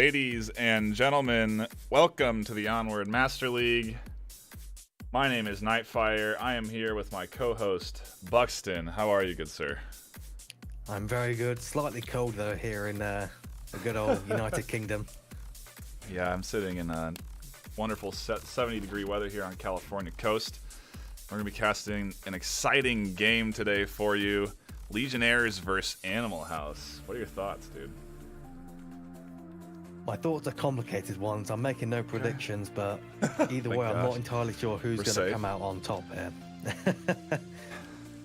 Ladies and gentlemen, welcome to the Onward Master League. My name is NightFiree. I am here with my co-host, Buxton. How are you, good sir? I'm very good. Slightly cold though here in the good old United Kingdom. Yeah, I'm sitting in a wonderful 70-degree weather here on California coast. We're going to be casting an exciting game today for you. Legionnaires versus Animal House. What are your thoughts, dude? My thoughts are complicated ones. I'm making no predictions, but either way, I'm not entirely sure who's going to come out on top here.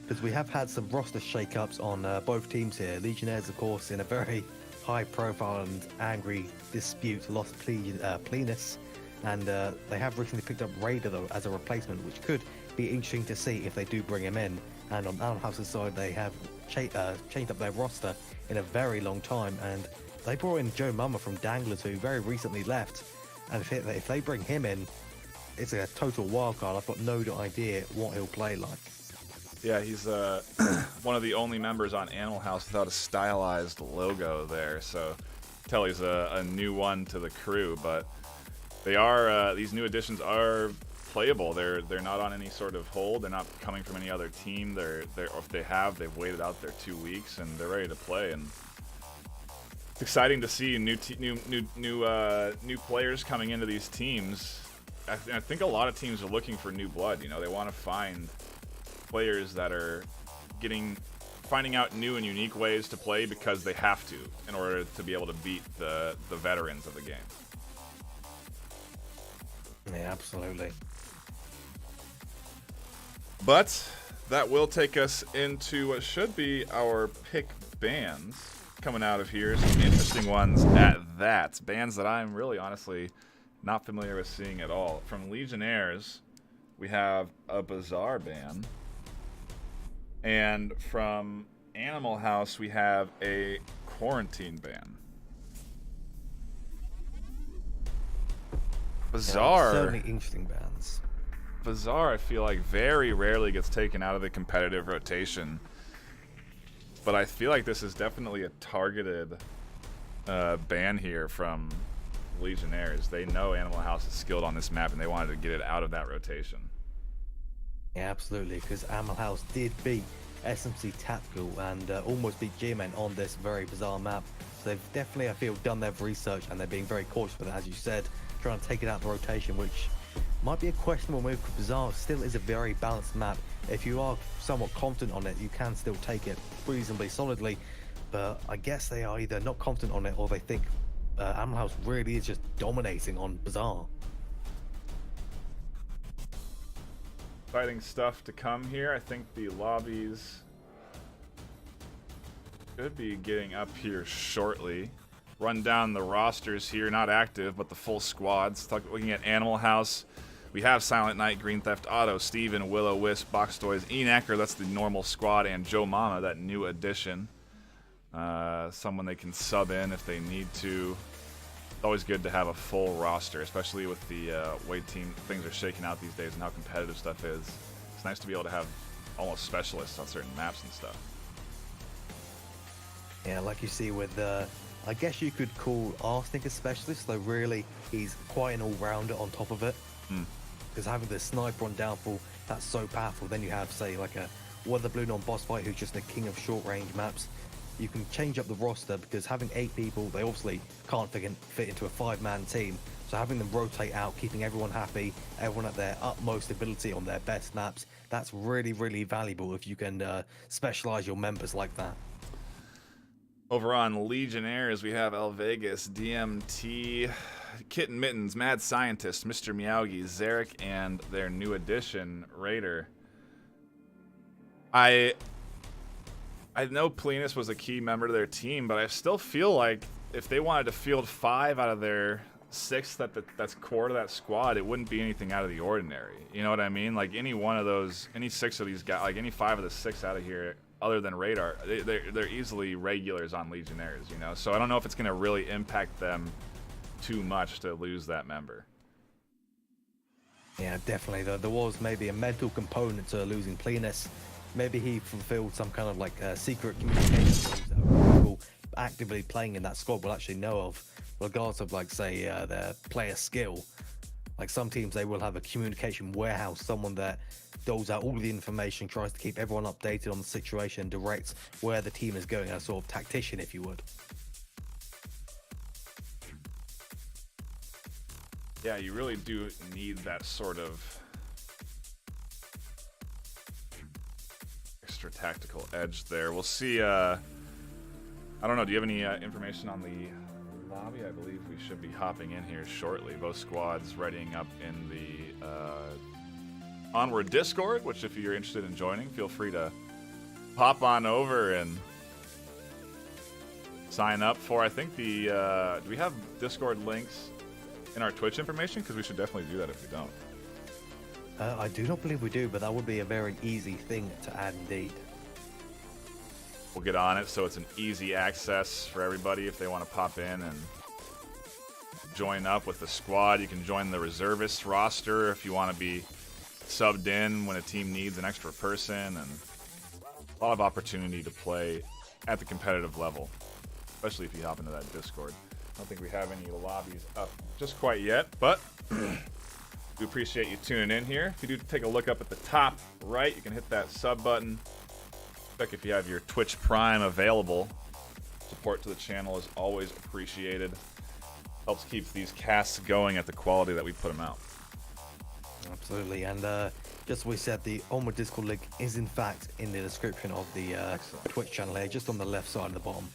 Because we have had some roster shake-ups on both teams here. Legionnaires, of course, in a very high-profile and angry dispute, lost Plenus, and they have recently picked up Raider, though, as a replacement, which could be interesting to see if they do bring him in. And on Animal House's side, they have changed up their roster in a very long time, and they brought in Joe Mama from Danglers, who very recently left, and if they bring him in, it's a total wild card. I've got no idea what he'll play like. Yeah, he's one of the only members on Animal House without a stylized logo there, so tell he's a new one to the crew. But they are these new additions are playable. They're not on any sort of hold. They're not coming from any other team. They're if they've waited out their 2 weeks and they're ready to play. And it's exciting to see new players coming into these teams. I think a lot of teams are looking for new blood. You know, they want to find players that are finding out new and unique ways to play because they have to in order to be able to beat the veterans of the game. Yeah, absolutely. But that will take us into what should be our pick bands coming out of here. Some interesting ones at that. Bands that I'm really honestly not familiar with seeing at all. From Legionnaires, we have a Bizarre ban. And from Animal House, we have a Quarantine ban. Bizarre. Yeah, certainly interesting bands. Bizarre, I feel like very rarely gets taken out of the competitive rotation. But I feel like this is definitely a targeted ban here from Legionnaires. They know Animal House is skilled on this map, and they wanted to get it out of that rotation. Yeah, absolutely, because Animal House did beat SMC Tactical and almost beat G-Men on this very bizarre map. So they've definitely, I feel, done their research, and they're being very cautious with it, as you said, trying to take it out of the rotation, which might be a questionable move because Bizarre still is a very balanced map. If you are somewhat confident on it, you can still take it reasonably solidly, but I guess they are either not confident on it or they think Animal House really is just dominating on Bizarre. Exciting stuff to come here. I think the lobbies should be getting up here shortly. Run down the rosters here, not active, but the full squads. Looking at Animal House, we have Silent Knight, Green Theft Auto, Steven, Willow Wisp, Box Toys, Ian Ecker, that's the normal squad, and Joe Mama, that new addition. Someone they can sub in if they need to. It's always good to have a full roster, especially with the way things are shaking out these days and how competitive stuff is. It's nice to be able to have almost specialists on certain maps and stuff. Yeah, like you see with I guess you could call Arsenic a specialist, though really he's quite an all-rounder on top of it. Because having the sniper on Downfall, that's so powerful. Then you have, say, like a Weather Balloon on Boss Fight, who's just the king of short-range maps. You can change up the roster because having 8 people, they obviously can't fit into a 5-man team. So having them rotate out, keeping everyone happy, everyone at their utmost ability on their best maps, that's really, really valuable if you can specialize your members like that. Over on Legionnaires, we have El Vegas, DMT, Kitten Mittens, Mad Scientist, Mr. Meowgi, Zarek, and their new addition, Raider. I know Plenus was a key member to their team, but I still feel like if they wanted to field 5 out of their 6 that's core to that squad, it wouldn't be anything out of the ordinary. You know what I mean? Like any one of those, any 6 of these guys, like any 5 of the 6 out of here, other than Radar, they're easily regulars on Legionnaires, you know? So I don't know if it's going to really impact them too much to lose that member. Yeah, definitely. There was maybe a mental component to losing Plenus. Maybe he fulfilled some kind of like secret communication moves that people actively playing in that squad will actually know of. regardless of like say their player skill. Like some teams, they will have a communication warehouse, someone that doles out all the information, tries to keep everyone updated on the situation, and directs where the team is going, a sort of tactician, if you would. Yeah, you really do need that sort of extra tactical edge there. We'll see. I don't know. Do you have any information on the lobby? I believe we should be hopping in here shortly. Both squads readying up in the Onward Discord, which if you're interested in joining, feel free to pop on over and sign up for. I think the do we have Discord links in our Twitch information? Because we should definitely do that if we don't. I do not believe we do, but that would be a very easy thing to add indeed. We'll get on it so it's an easy access for everybody if they want to pop in and join up with the squad. You can join the reservist roster if you want to be subbed in when a team needs an extra person, and a lot of opportunity to play at the competitive level, especially if you hop into that Discord. I don't think we have any lobbies up just quite yet, but we appreciate you tuning in here. If you do take a look up at the top right, you can hit that sub button. Check if you have your Twitch Prime available. Support to the channel is always appreciated. Helps keep these casts going at the quality that we put them out. Absolutely, and just as we said, the Onward Discord link is in fact in the description of the Twitch channel here, just on the left side of the bottom.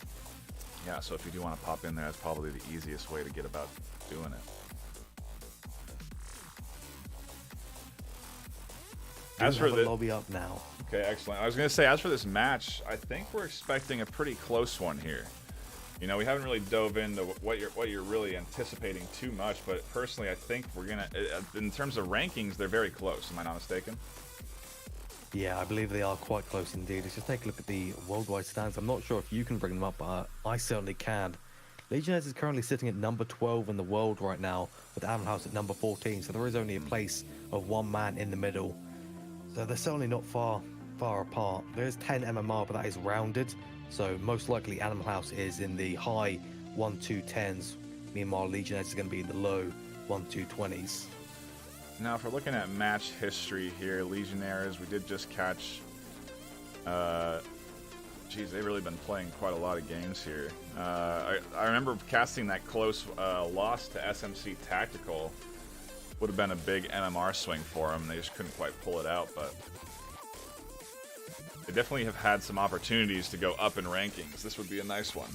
Yeah, so if you do want to pop in there, that's probably the easiest way to get about doing it. As for the lobby up now. Okay, excellent. I was going to say, as for this match, I think we're expecting a pretty close one here. You know, we haven't really dove into what you're really anticipating too much, but personally, I think we're gonna, in terms of rankings, they're very close. Am I not mistaken? Yeah, I believe they are quite close indeed. Let's just take a look at the worldwide stands. I'm not sure if you can bring them up, but I certainly can. Legionnaires is currently sitting at number 12 in the world right now, with Animal House at number 14. So there is only a place of one man in the middle. So they're certainly not far apart. There is 10 MMR, but that is rounded. So most likely Animal House is in the high 1-2-10s. Meanwhile, Legionnaires is going to be in the low 1-2-20s. Now, if we're looking at match history here, Legionnaires, we did just catch... geez, they've really been playing quite a lot of games here. I remember casting that close loss to SMC Tactical. Would have been a big MMR swing for them. They just couldn't quite pull it out, but... they definitely have had some opportunities to go up in rankings. This would be a nice one.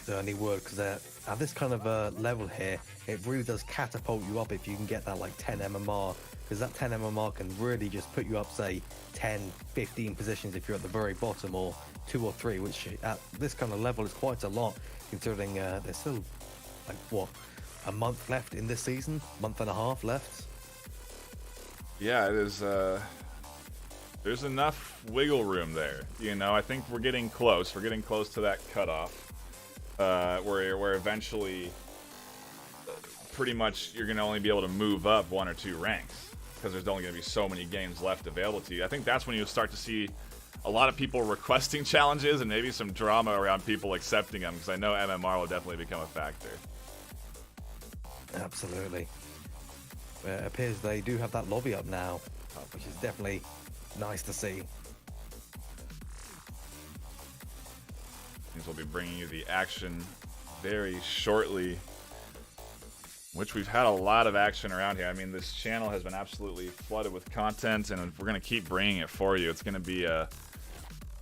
Certainly would, because at this kind of level here, it really does catapult you up if you can get that like 10 MMR, because that 10 MMR can really just put you up, say, 10, 15 positions if you're at the very bottom, or 2 or 3, which at this kind of level is quite a lot, considering there's still, like, what, a month left in this season? Month and a half left? Yeah, it is... there's enough wiggle room there. You know, I think we're getting close. We're getting close to that cutoff. Where eventually, pretty much, you're going to only be able to move up 1 or 2 ranks. Because there's only going to be so many games left available to you. I think that's when you'll start to see a lot of people requesting challenges and maybe some drama around people accepting them. Because I know MMR will definitely become a factor. Absolutely. It appears they do have that lobby up now, which is definitely nice to see. We'll be bringing you the action very shortly, which we've had a lot of action around here. I mean, this channel has been absolutely flooded with content, and we're going to keep bringing it for you. It's going to be a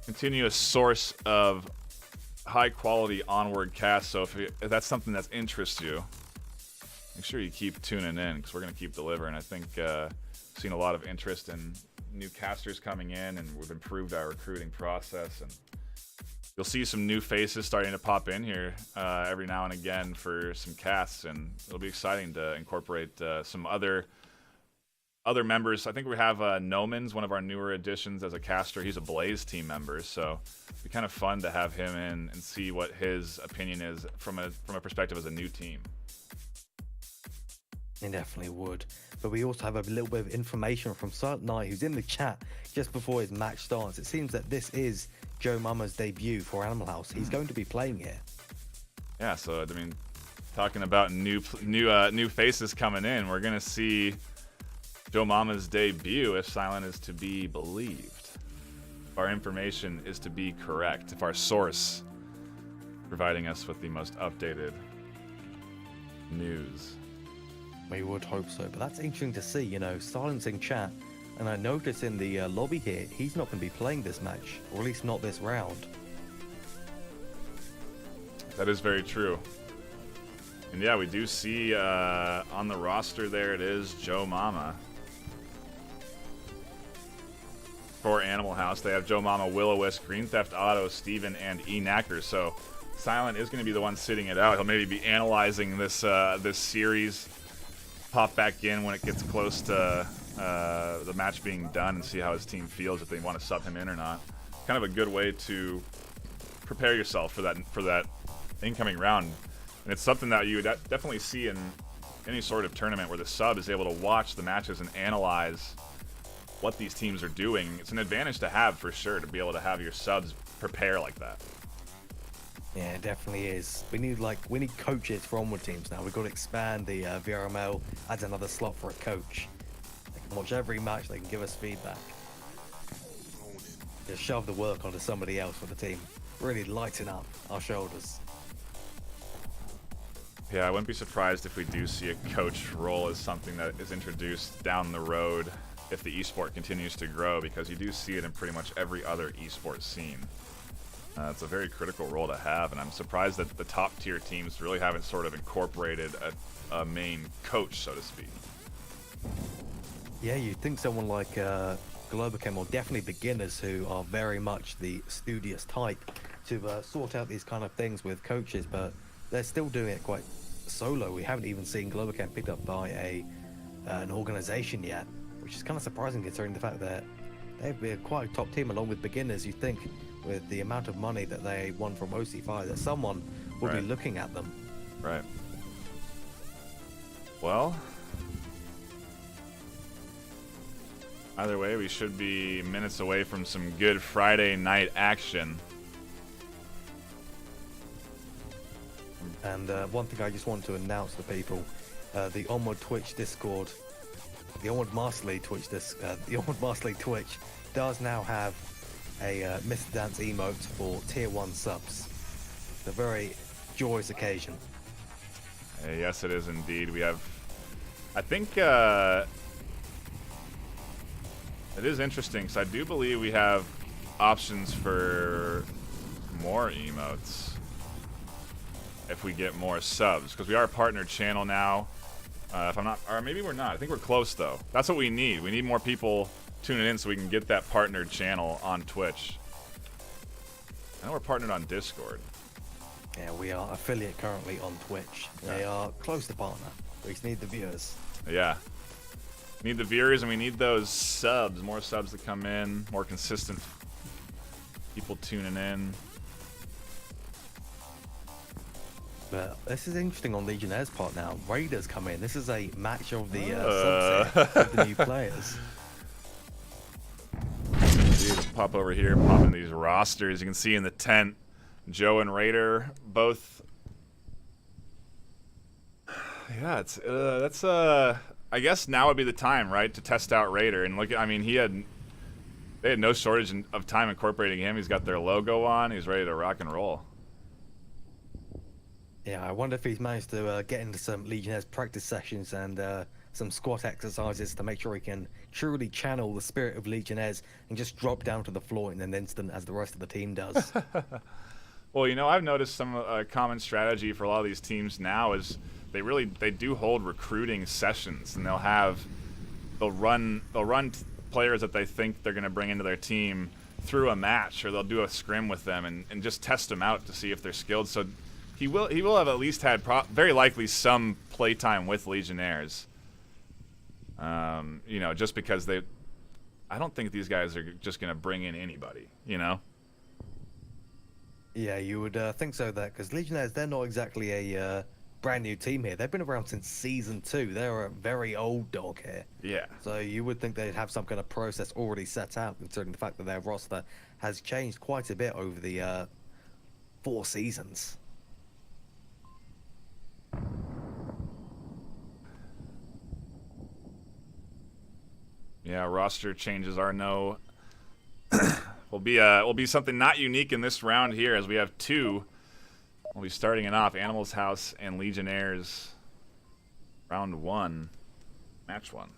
continuous source of high-quality Onward casts, so if that's something that interests you, make sure you keep tuning in, because we're going to keep delivering. I think we've seen a lot of interest in new casters coming in, and we've improved our recruiting process, and you'll see some new faces starting to pop in here every now and again for some casts, and it'll be exciting to incorporate some other members. I think we have Nomans, one of our newer additions as a caster. He's a Blaze team member, so it'll be kind of fun to have him in and see what his opinion is from a perspective as a new team. It definitely would. But we also have a little bit of information from Silent Knight, who's in the chat just before his match starts. It seems that this is Joe Mama's debut for Animal House. He's going to be playing here. Yeah, so I mean, talking about new faces coming in, we're gonna see Joe Mama's debut if Silent is to be believed. If our information is to be correct, if our source providing us with the most updated news. We would hope so, but that's interesting to see, you know, silencing chat. And I noticed in the lobby here, he's not going to be playing this match, or at least not this round. That is very true. And yeah, we do see on the roster there it is Joe Mama. For Animal House, they have Joe Mama, Will-O-Wisp, Green Theft Auto, Steven, and E-Knacker. So Silent is going to be the one sitting it out. He'll maybe be analyzing this this series, pop back in when it gets close to the match being done and see how his team feels, if they want to sub him in or not. Kind of a good way to prepare yourself for that incoming round. And it's something that you would definitely see in any sort of tournament where the sub is able to watch the matches and analyze what these teams are doing. It's an advantage to have, for sure, to be able to have your subs prepare like that. Yeah, it definitely is. We need coaches for Onward teams now. We've got to expand the VRML, add another slot for a coach. They can watch every match, they can give us feedback. Just shove the work onto somebody else for the team. Really lighten up our shoulders. Yeah, I wouldn't be surprised if we do see a coach role as something that is introduced down the road if the esport continues to grow, because you do see it in pretty much every other esport scene. It's a very critical role to have, and I'm surprised that the top tier teams really haven't sort of incorporated a main coach, so to speak. Yeah, you'd think someone like Globachem, or definitely beginners who are very much the studious type, to sort out these kind of things with coaches, but they're still doing it quite solo. We haven't even seen Globachem picked up by an organization yet, which is kind of surprising considering the fact that they've been quite a top team along with beginners. You think with the amount of money that they won from OC5 that someone would be looking at them. Right. Well, either way, we should be minutes away from some good Friday night action. And one thing I just want to announce to people, the Onward Twitch Discord, the Onward Master League Twitch, the Onward Master League Twitch does now have a Mr. Dance emote for tier 1 subs. It's a very joyous occasion. Yes, it is indeed. We have, I think, it is interesting, because I do believe we have options for more emotes if we get more subs, because we are a partnered channel now. If I'm not, or maybe we're not. I think we're close, though. That's what we need. We need more people tuning in so we can get that partnered channel on Twitch. I know we're partnered on Discord. Yeah, we are affiliate currently on Twitch. They are close to partner. We just need the viewers. Yeah. We need the viewers, and we need those subs. More subs to come in. More consistent people tuning in. But this is interesting on Legionnaires' part now. Raiders come in. This is a match of the subset of the new players. Dude, pop over here, pop in these rosters. You can see in the tent, Joe and Raider both. Yeah, it's that's I guess now would be the time, right, to test out Raider. And look, I mean, they had no shortage of time incorporating him. He's got their logo on. He's ready to rock and roll. Yeah, I wonder if he's managed to get into some Legionnaires practice sessions and some squat exercises to make sure he can truly channel the spirit of Legionnaires and just drop down to the floor in an instant as the rest of the team does. Well, you know, I've noticed some common strategy for a lot of these teams now is they do hold recruiting sessions, and they'll run players that they think they're going to bring into their team through a match, or they'll do a scrim with them and just test them out to see if they're skilled. So he will have at least had very likely some playtime with Legionnaires. You know, just because I don't think these guys are just going to bring in anybody, you know? Yeah, you would think so, that because Legionnaires, they're not exactly a brand new team here. They've been around since season 2. They're a very old dog here. Yeah. So you would think they'd have some kind of process already set out, considering the fact that their roster has changed quite a bit over the 4 seasons. Yeah, roster changes are no will be something not unique in this round here, as we have two. We'll be starting it off, Animals House and Legionnaires. Round 1, match 1.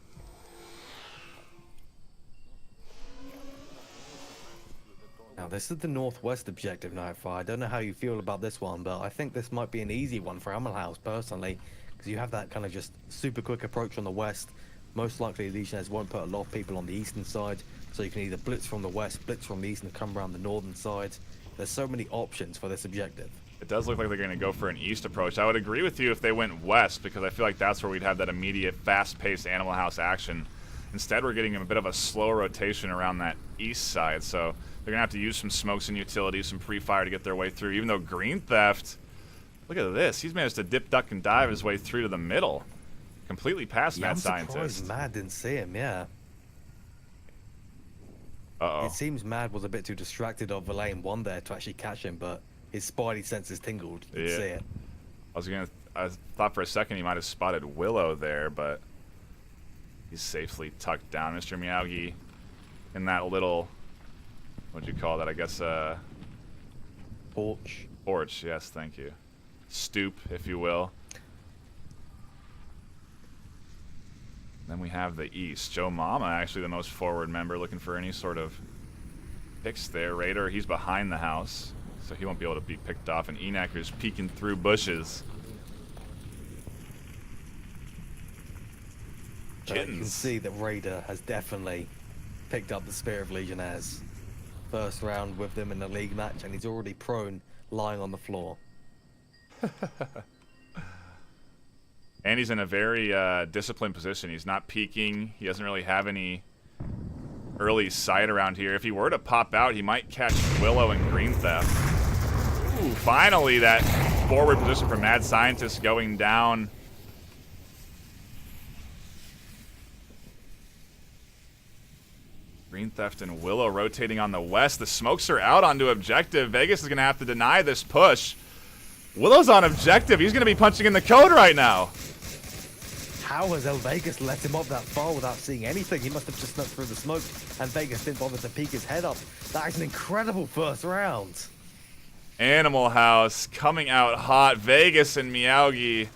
Now, this is the northwest objective, NightFiree. I don't know how you feel about this one, but I think this might be an easy one for Animal House, personally, because you have that kind of just super quick approach on the west. Most likely, Legionnaires won't put a lot of people on the eastern side, so you can either blitz from the west, blitz from the east, and come around the northern side. There's so many options for this objective. It does look like they're going to go for an east approach. I would agree with you if they went west, because I feel like that's where we'd have that immediate, fast-paced Animal House action. Instead, we're getting a bit of a slow rotation around that east side, so they're going to have to use some smokes and utilities, some pre-fire to get their way through, even though Green Theft, look at this. He's managed to dip, duck, and dive his way through to the middle. Completely past Mad Scientist. I'm surprised Mad didn't see him, yeah. Uh-oh. It seems Mad was a bit too distracted of the lane 1 there to actually catch him, but his spidey senses tingled. You could see it. I thought for a second he might have spotted Willow there, but he's safely tucked down. Mr. Miyagi in that little, what'd you call that? I guess Porch. Porch, yes, thank you. Stoop, if you will. Then we have the east. Joe Mama, actually the most forward member, looking for any sort of picks there. Raider, he's behind the house, so he won't be able to be picked off. And Enacker's peeking through bushes. You can see that Raider has definitely picked up the spirit of Legionnaires. First round with them in the league match, and he's already prone, lying on the floor. And he's in a very disciplined position. He's not peeking. He doesn't really have any early sight around here. If he were to pop out, he might catch Willow and Green Theft. Ooh, finally that forward position for Mad Scientist going down. Green Theft and Willow rotating on the west. The smokes are out onto objective. Vegas is going to have to deny this push. Willow's on objective. He's going to be punching in the code right now. How has El Vegas let him up that far without seeing anything? He must have just snuck through the smoke, and Vegas didn't bother to peek his head up. That is an incredible first round. Animal House coming out hot. Vegas and Miyagi.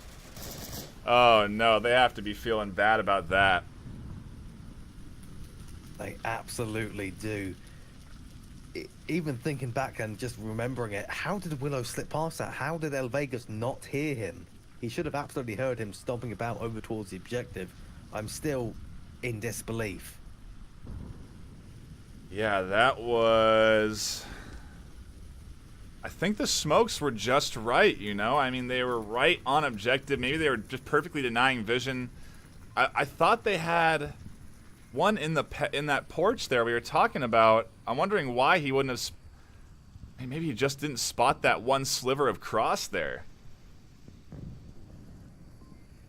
Oh, no. They have to be feeling bad about that. They absolutely do. Even thinking back and just remembering it, how did Willow slip past that? How did El Vegas not hear him? He should have absolutely heard him stomping about over towards the objective. I'm still in disbelief. Yeah, that was... I think the smokes were just right, you know? I mean, they were right on objective. Maybe they were just perfectly denying vision. I thought they had one in that porch there we were talking about. I'm wondering why he wouldn't have... Maybe he just didn't spot that one sliver of cross there.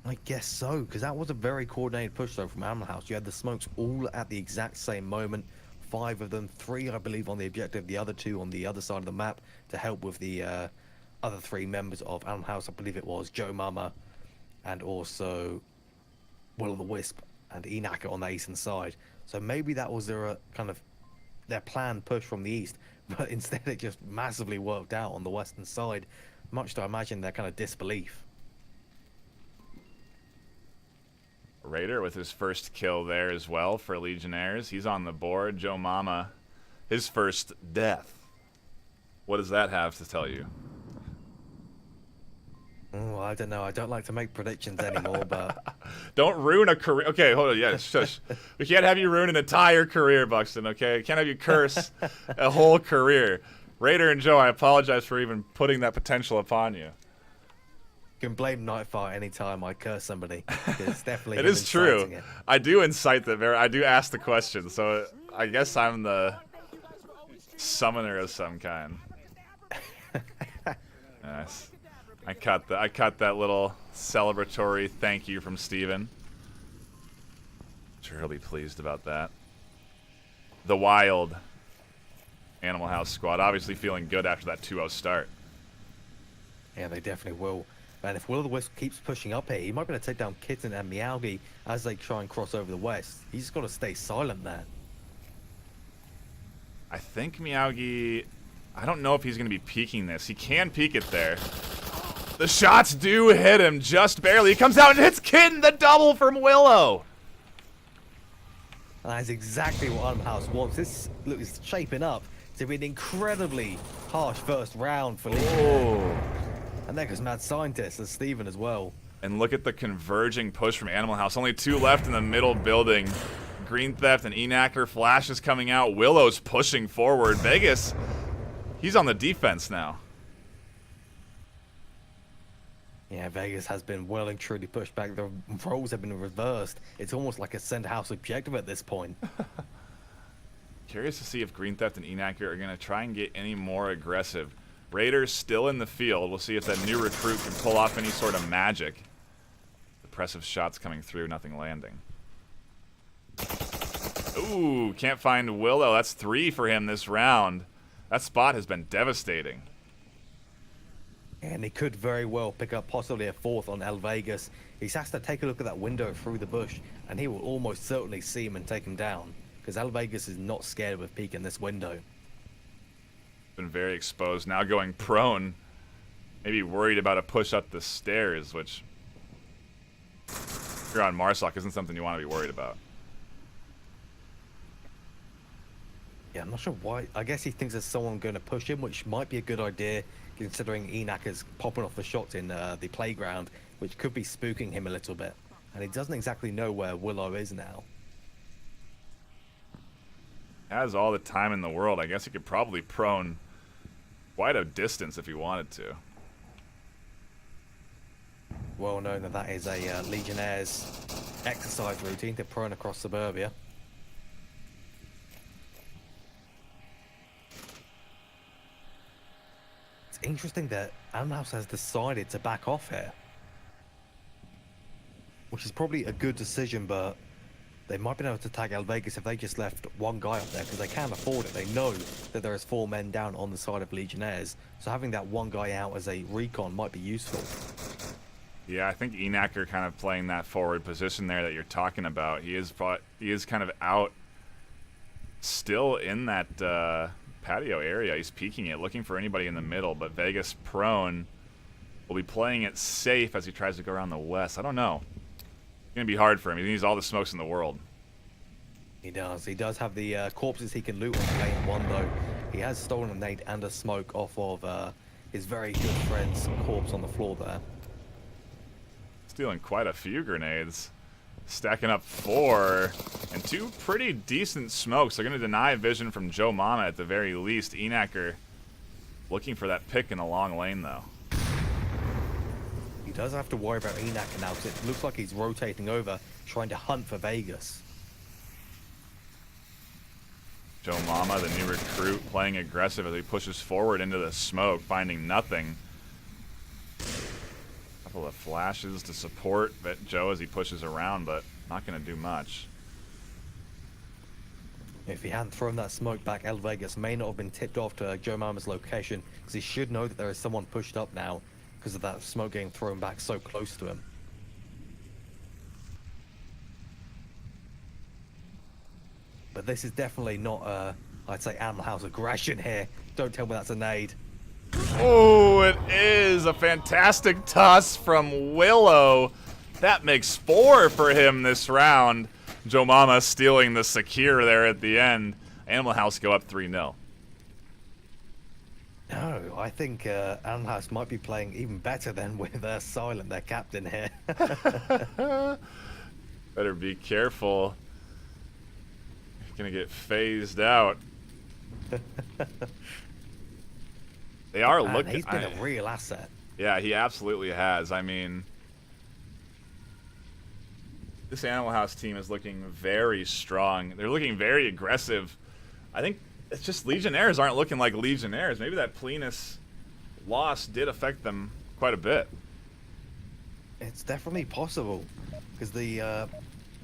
I guess so, because that was a very coordinated push, though, from Animal House. You had the smokes all at the exact same moment. 5 of them, 3, I believe, on the objective, the other 2 on the other side of the map to help with the other 3 members of Animal House. I believe it was Joe Mama and also Will-o'-the-Wisp and Enacker on the eastern side. So maybe that was their their planned push from the east, but instead it just massively worked out on the western side, much to imagine their kind of disbelief. Raider with his first kill there as well for Legionnaires. He's on the board. Joe Mama, his first death. What does that have to tell you? Oh, I don't know. I don't like to make predictions anymore, but... Don't ruin a career. Okay, hold on. Yeah, shush. We can't have you ruin an entire career, Buxton, okay? Can't have you curse a whole career. Raider and Joe, I apologize for even putting that potential upon you. You can blame NightFiree anytime I curse somebody. It's definitely It is true. it. I do incite that. I do ask the question, so I guess I'm the summoner of some kind. Yes. I caught that little celebratory thank you from Steven. Sure he'll be pleased about that. The Wild Animal House squad obviously feeling good after that 2-0 start. Yeah, they definitely will. And if Will-O-the-Wisp keeps pushing up here, he might be able to take down Kitten and Meowgi as they try and cross over the west. He's just got to stay silent there. I think Meowgi... I don't know if he's going to be peeking this. He can peek it there. The shots do hit him just barely. He comes out and hits Kitten, the double from Willow. And that's exactly what Animal House wants. This is shaping up to be an incredibly harsh first round for Legionnaires. And there goes Mad Scientist and Steven as well. And look at the converging push from Animal House. Only 2 left in the middle building. Green Theft and Enacker. Flash is coming out. Willow's pushing forward. Vegas, he's on the defense now. Yeah, Vegas has been well and truly pushed back. The roles have been reversed. It's almost like a center house objective at this point. Curious to see if Green Theft and Enacker are going to try and get any more aggressive. Raiders still in the field. We'll see if that new recruit can pull off any sort of magic. Impressive shots coming through, nothing landing. Ooh, can't find Willow. That's 3 for him this round. That spot has been devastating. And he could very well pick up possibly a 4th on El Vegas. He has to take a look at that window through the bush, and he will almost certainly see him and take him down. Because El Vegas is not scared of a peek in this window. Been very exposed. Now going prone. Maybe worried about a push up the stairs, which if you're on Marsoc isn't something you want to be worried about. Yeah, I'm not sure why. I guess he thinks there's someone going to push him, which might be a good idea, considering Enacker's popping off the shots in the playground, which could be spooking him a little bit. And he doesn't exactly know where Willow is now. Has all the time in the world. I guess he could probably prone quite a distance if he wanted to. Well known that that is a Legionnaires exercise routine to prone across suburbia. It's interesting that Animal House has decided to back off here, which is probably a good decision, but they might be able to tag El Vegas if they just left one guy up there, because they can't afford it. They know that there is 4 men down on the side of Legionnaires, so having that one guy out as a recon might be useful. Yeah, I think Enacker kind of playing that forward position there that you're talking about. He is kind of out, still in that patio area. He's peeking it, looking for anybody in the middle, but Vegas prone will be playing it safe as he tries to go around the west. I don't know. It's going to be hard for him. He needs all the smokes in the world. He does. He does have the corpses he can loot on lane 1, though. He has stolen a nade and a smoke off of his very good friend's corpse on the floor there. Stealing quite a few grenades. Stacking up 4 and 2 pretty decent smokes. They're going to deny vision from Joe Mama at the very least. Enacker looking for that pick in the long lane, though. He does have to worry about Enacker now, because it looks like he's rotating over, trying to hunt for Vegas. Joe Mama, the new recruit, playing aggressive as he pushes forward into the smoke, finding nothing. Couple of flashes to support Joe as he pushes around, but not going to do much. If he hadn't thrown that smoke back, El Vegas may not have been tipped off to Joe Mama's location, because he should know that there is someone pushed up now because of that smoke getting thrown back so close to him. But this is definitely not, I'd say, Animal House aggression here. Don't tell me that's a nade. Oh, it is a fantastic toss from Willow. That makes 4 for him this round. Joe Mama stealing the secure there at the end. Animal House go up 3-0. No, I think Animal House might be playing even better than with Silent, their captain here. Better be careful. You're going to get phased out. They are looking. He's been a real asset. Yeah, he absolutely has. I mean, this Animal House team is looking very strong. They're looking very aggressive. I think it's just Legionnaires aren't looking like Legionnaires. Maybe that Plenus loss did affect them quite a bit. It's definitely possible, because the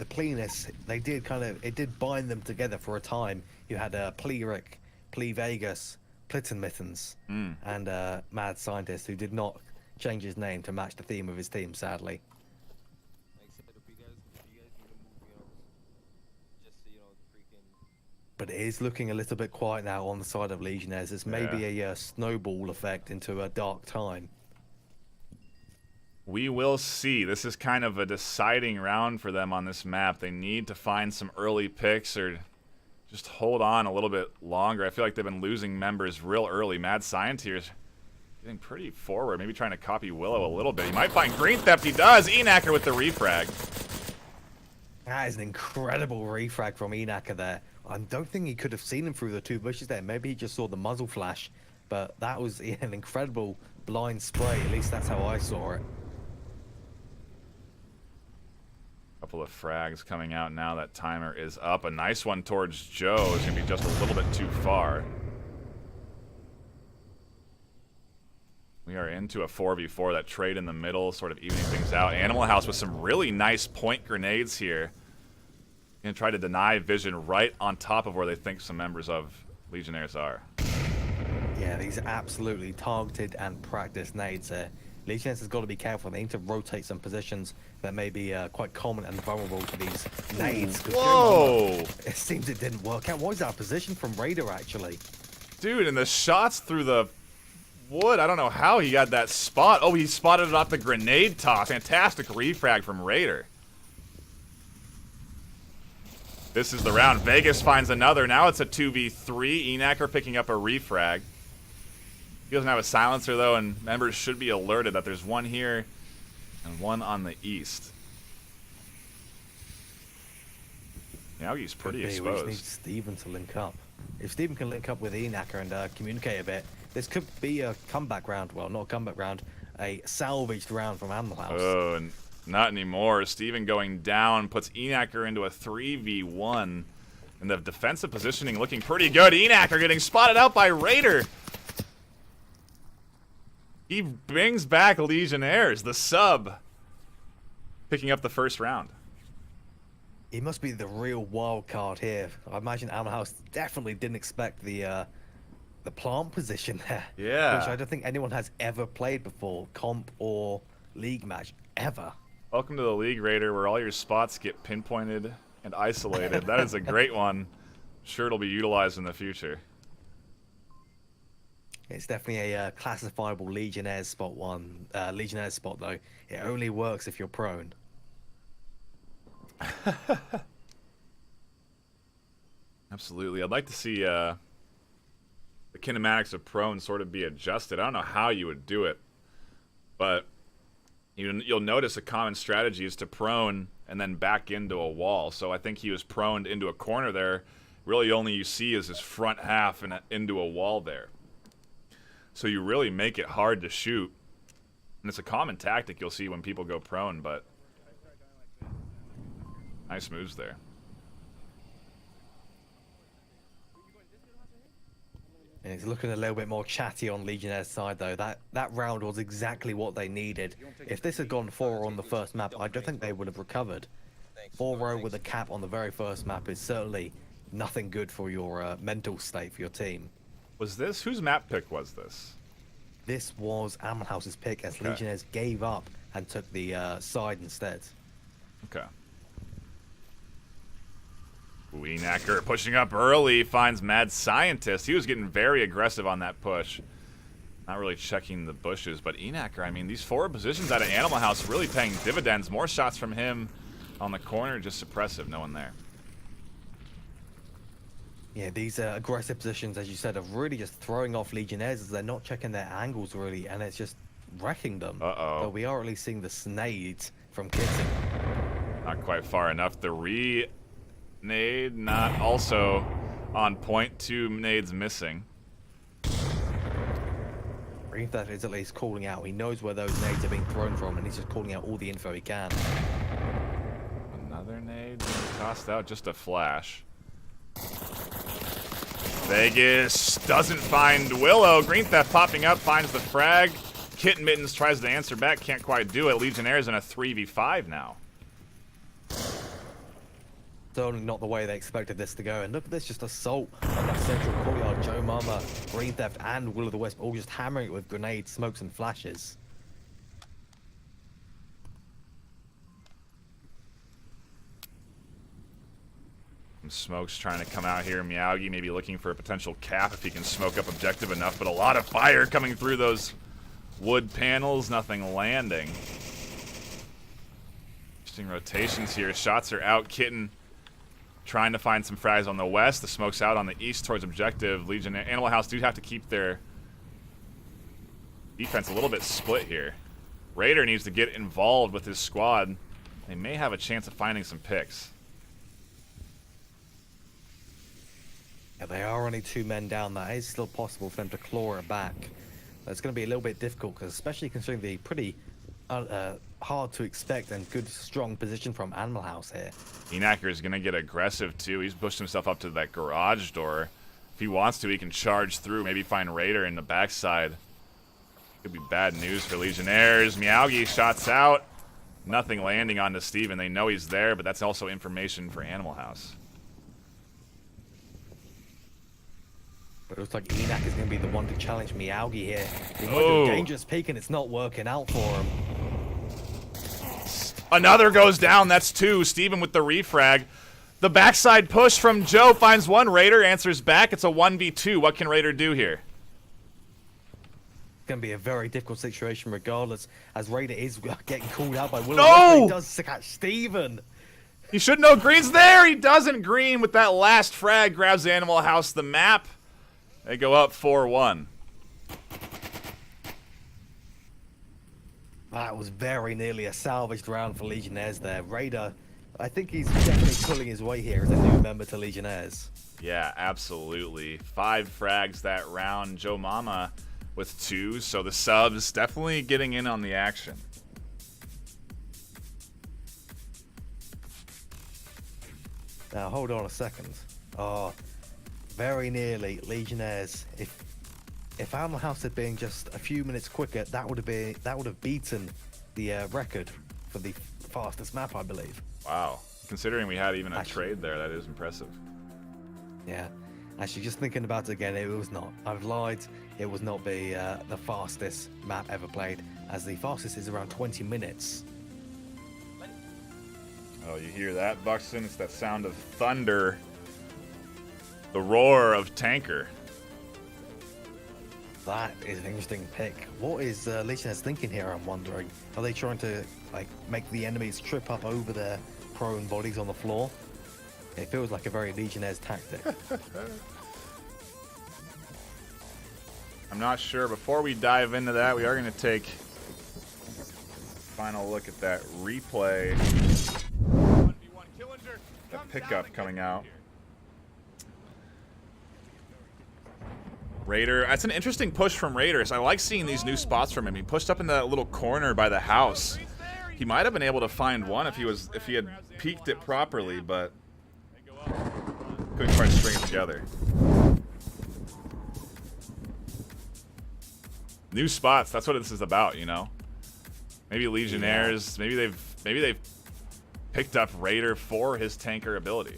Plenus, they did it did bind them together for a time. You had Pleric, Ple Vegas, Plitten Mittens, and Mad Scientist, who did not change his name to match the theme of his team, sadly. Like I said, if you guys need to move, just so freaking. But it is looking a little bit quiet now on the side of Legionnaires. There's maybe a snowball effect into a dark time. We will see. This is kind of a deciding round for them on this map. They need to find some early picks or just hold on a little bit longer. I feel like they've been losing members real early. Mad Scienteers getting pretty forward, maybe trying to copy Willow a little bit. He might find Green Theft. He does. Enacker with the refrag. That is an incredible refrag from Enacker there. I don't think he could have seen him through the two bushes there. Maybe he just saw the muzzle flash, but that was an incredible blind spray. At least that's how I saw it. Couple of frags coming out now. That timer is up. A nice one towards Joe is going to be just a little bit too far. We are into a 4v4. That trade in the middle, sort of evening things out. Animal House with some really nice point grenades here. Going to try to deny vision right on top of where they think some members of Legionnaires are. Yeah, these are absolutely targeted and practiced nades there. Legionnaires has got to be careful. They need to rotate some positions that may be quite common and vulnerable to these nades. Whoa! It seems it didn't work out. What is that position from Raider, actually? Dude, and the shots through the wood, I don't know how he got that spot. Oh, he spotted it off the grenade toss. Fantastic refrag from Raider. This is the round. Vegas finds another. Now it's a 2v3. Enacker picking up a refrag. He doesn't have a silencer, though, and members should be alerted that there's one here and one on the east. Now he's pretty exposed. We just need Steven to link up. If Steven can link up with Enacker and communicate a bit, this could be a comeback round. Well, not a comeback round, a salvaged round from Animal House. Oh, and not anymore. Steven going down puts Enacker into a 3v1. And the defensive positioning looking pretty good. Enacker getting spotted out by Raider. He brings back Legionnaires, the sub, picking up the first round. He must be the real wild card here. I imagine Animal House definitely didn't expect the plant position there. Yeah. Which I don't think anyone has ever played before, comp or league match, ever. Welcome to the League, Raider, where all your spots get pinpointed and isolated. That is a great one. I'm sure it'll be utilized in the future. It's definitely a classifiable Legionnaires spot one. Legionnaires spot, though. It only works if you're prone. Absolutely. I'd like to see the kinematics of prone sort of be adjusted. I don't know how you would do it, but you'll notice a common strategy is to prone and then back into a wall. So I think he was proned into a corner there. Really only you see is his front half and into a wall there. So you really make it hard to shoot. And it's a common tactic you'll see when people go prone, but nice moves there. And it's looking a little bit more chatty on Legionnaire's side, though. That round was exactly what they needed. If this had gone 4 on the first map, I don't think they would have recovered. 4-0 with a cap on the very first map is certainly nothing good for your mental state for your team. Was this? Whose map pick was this? This was Animal House's pick as Legionnaires gave up and took the side instead. Okay. Enacker pushing up early, finds Mad Scientist. He was getting very aggressive on that push. Not really checking the bushes, but Enacker, I mean, these forward positions out of Animal House really paying dividends. More shots from him on the corner, just suppressive, no one there. Yeah, these aggressive positions, as you said, are really just throwing off Legionnaires as they're not checking their angles, really, and it's just wrecking them. Uh-oh. But we are at least seeing the snades from Kitten. Not quite far enough. The re-nade not also on point. 2 nades missing. Green Theft is at least calling out. He knows where those nades are being thrown from, and he's just calling out all the info he can. Another nade tossed out, just a flash. Vegas doesn't find Willow. Green Theft popping up, finds the frag. Kitten Mittens tries to answer back, can't quite do it. Legionnaires in a 3v5 now. Certainly not the way they expected this to go. And look at this, just assault on that central courtyard. Joe Mama, Green Theft, and Will of the Wisp all just hammering it with grenades, smokes, and flashes. Some smokes trying to come out here. Miyagi maybe looking for a potential cap if he can smoke up objective enough, but a lot of fire coming through those wood panels, nothing landing. Interesting rotations here. Shots are out. Kitten trying to find some frags on the west. The smoke's out on the east towards objective. Legionnaires, Animal House do have to keep their defense a little bit split here. Raider needs to get involved with his squad. They may have a chance of finding some picks. Yeah, they are only 2 men down. That is still possible for them to claw it back. But it's going to be a little bit difficult, because especially considering the pretty hard to expect and good, strong position from Animal House here. Enacker is going to get aggressive, too. He's pushed himself up to that garage door. If he wants to, he can charge through, maybe find Raider in the backside. Could be bad news for Legionnaires. Miyagi shots out. Nothing landing onto Steven. They know he's there, but that's also information for Animal House. But it looks like Enak is going to be the one to challenge Miyagi here. He might do a dangerous peek, and it's not working out for him. Another goes down. That's 2. Steven with the refrag. The backside push from Joe finds one. Raider answers back. It's a 1v2. What can Raider do here? Going to be a very difficult situation regardless, as Raider is getting called out by Willow. No! He does catch Steven. You should know Green's there. He doesn't. Green with that last frag grabs Animal House the map. They go up 4-1. That was very nearly a salvaged round for Legionnaires there. Raider, I think he's definitely pulling his weight here as a new member to Legionnaires. Yeah, absolutely. 5 frags that round. Joe Mama with 2, so the subs definitely getting in on the action. Now, hold on a second. Oh, very nearly Legionnaires. If Animal House had been just a few minutes quicker, that would have beaten the record for the fastest map, I believe. Wow. Considering we had even a trade there, that is impressive. Yeah. Actually, just thinking about it again, it was not. I've lied. It was not the fastest map ever played, as the fastest is around 20 minutes. Oh, you hear that, Buxton? It's that sound of thunder. The roar of Tanker. That is an interesting pick. What is Legionnaires thinking here, I'm wondering? Are they trying to make the enemies trip up over their prone bodies on the floor? It feels like a very Legionnaires tactic. I'm not sure. Before we dive into that, we are going to take a final look at that replay. That pickup coming out. Raider. That's an interesting push from Raiders. I like seeing these new spots from him. He pushed up in that little corner by the house. He might have been able to find one if he had peeked it properly, but couldn't quite string it together. New spots. That's what this is about, you know. Maybe Legionnaires. Maybe they've picked up Raider for his tanker ability.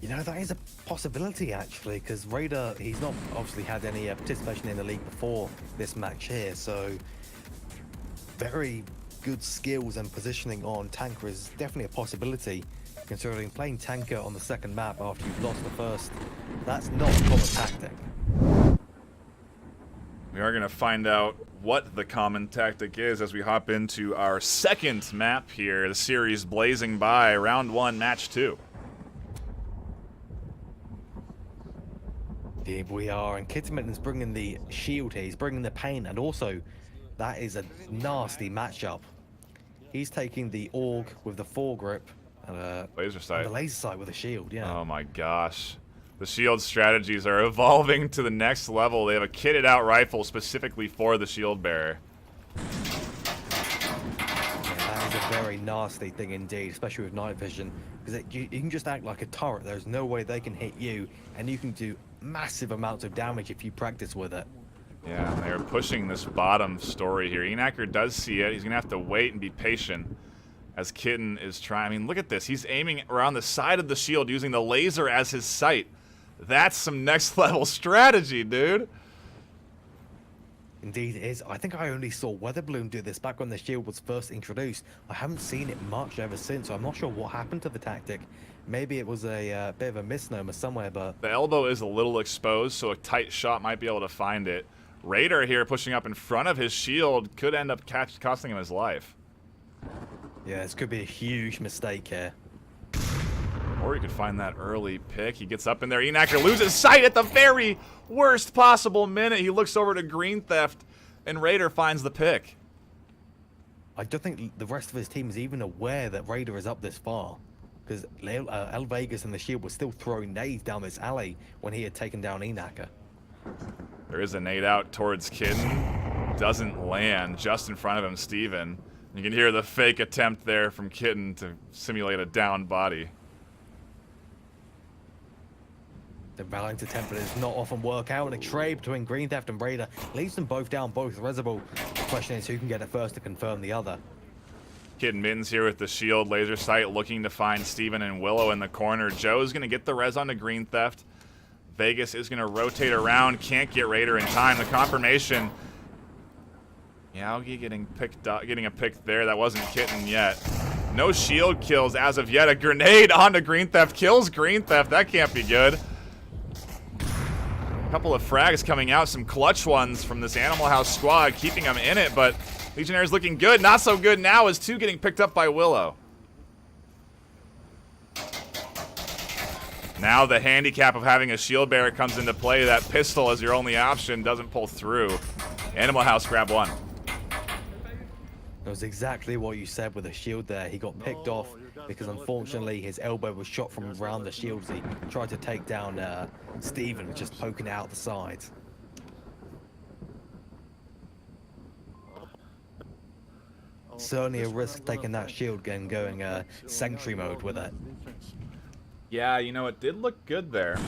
You know, that is a possibility, actually, because Raider, he's not obviously had any participation in the league before this match here, so very good skills and positioning on tanker is definitely a possibility, considering playing tanker on the second map after you've lost the first. That's not a common tactic. We are going to find out what the common tactic is as we hop into our second map here, the series blazing by, round 1, match 2. Indeed we are, and Kittermitten's bringing the shield here, he's bringing the pain, and also that is a nasty matchup. He's taking the AUG with the foregrip and laser sight. the laser sight with a shield, yeah. Oh my gosh. The shield strategies are evolving to the next level. They have a kitted out rifle specifically for the shield bearer. Yeah, that is a very nasty thing indeed, especially with night vision, because you can just act like a turret. There's no way they can hit you, and you can do massive amounts of damage if you practice with it. Yeah, they're pushing this bottom story here. Enacker does see it. He's going to have to wait and be patient as Kitten is trying. I mean, look at this. He's aiming around the side of the shield using the laser as his sight. That's some next level strategy, dude. Indeed it is. I think I only saw Weatherbloom do this back when the shield was first introduced. I haven't seen it much ever since, so I'm not sure what happened to the tactic. Maybe it was a bit of a misnomer somewhere, but The elbow is a little exposed, so a tight shot might be able to find it. Raider here pushing up in front of his shield could end up costing him his life. yeah, this could be a huge mistake here. Or he could find that early pick. He gets up in there. Enacker loses sight at the very worst possible minute. He looks over to Green Theft, and Raider finds the pick. I don't think the rest of his team is even aware that Raider is up this far. Because El Vegas and the Shield were still throwing nades down this alley when he had taken down Enacker. There is a nade out towards Kitten. Doesn't land. Just in front of him, Steven. You can hear the fake attempt there from Kitten to simulate a downed body. The valiant attempt does not often work out, and a trade between Green Theft and Raider leaves them both down both Reservoir. The question is who can get it first to confirm the other. Kid Mittens here with the shield laser sight looking to find Steven and Willow in the corner. Joe's going to get the res onto Green Theft. Vegas is going to rotate around. Can't get Raider in time. The confirmation. Yaugi getting picked up, getting a pick there. That wasn't Kitten yet. No shield kills as of yet. A grenade onto Green Theft kills Green Theft. That can't be good. A couple of frags coming out. Some clutch ones from this Animal House squad, keeping them in it, but Legionnaires looking good. Not so good now as two getting picked up by Willow. Now the handicap of having a shield bearer comes into play. That pistol as your only option doesn't pull through. Animal House grab one. It was exactly what you said with the shield there. He got picked off because unfortunately his elbow was shot from around the shield as he tried to take down Steven, just poking it out the side. Certainly a risk taking that shield and going sentry mode with it. Yeah, you know, it did look good there.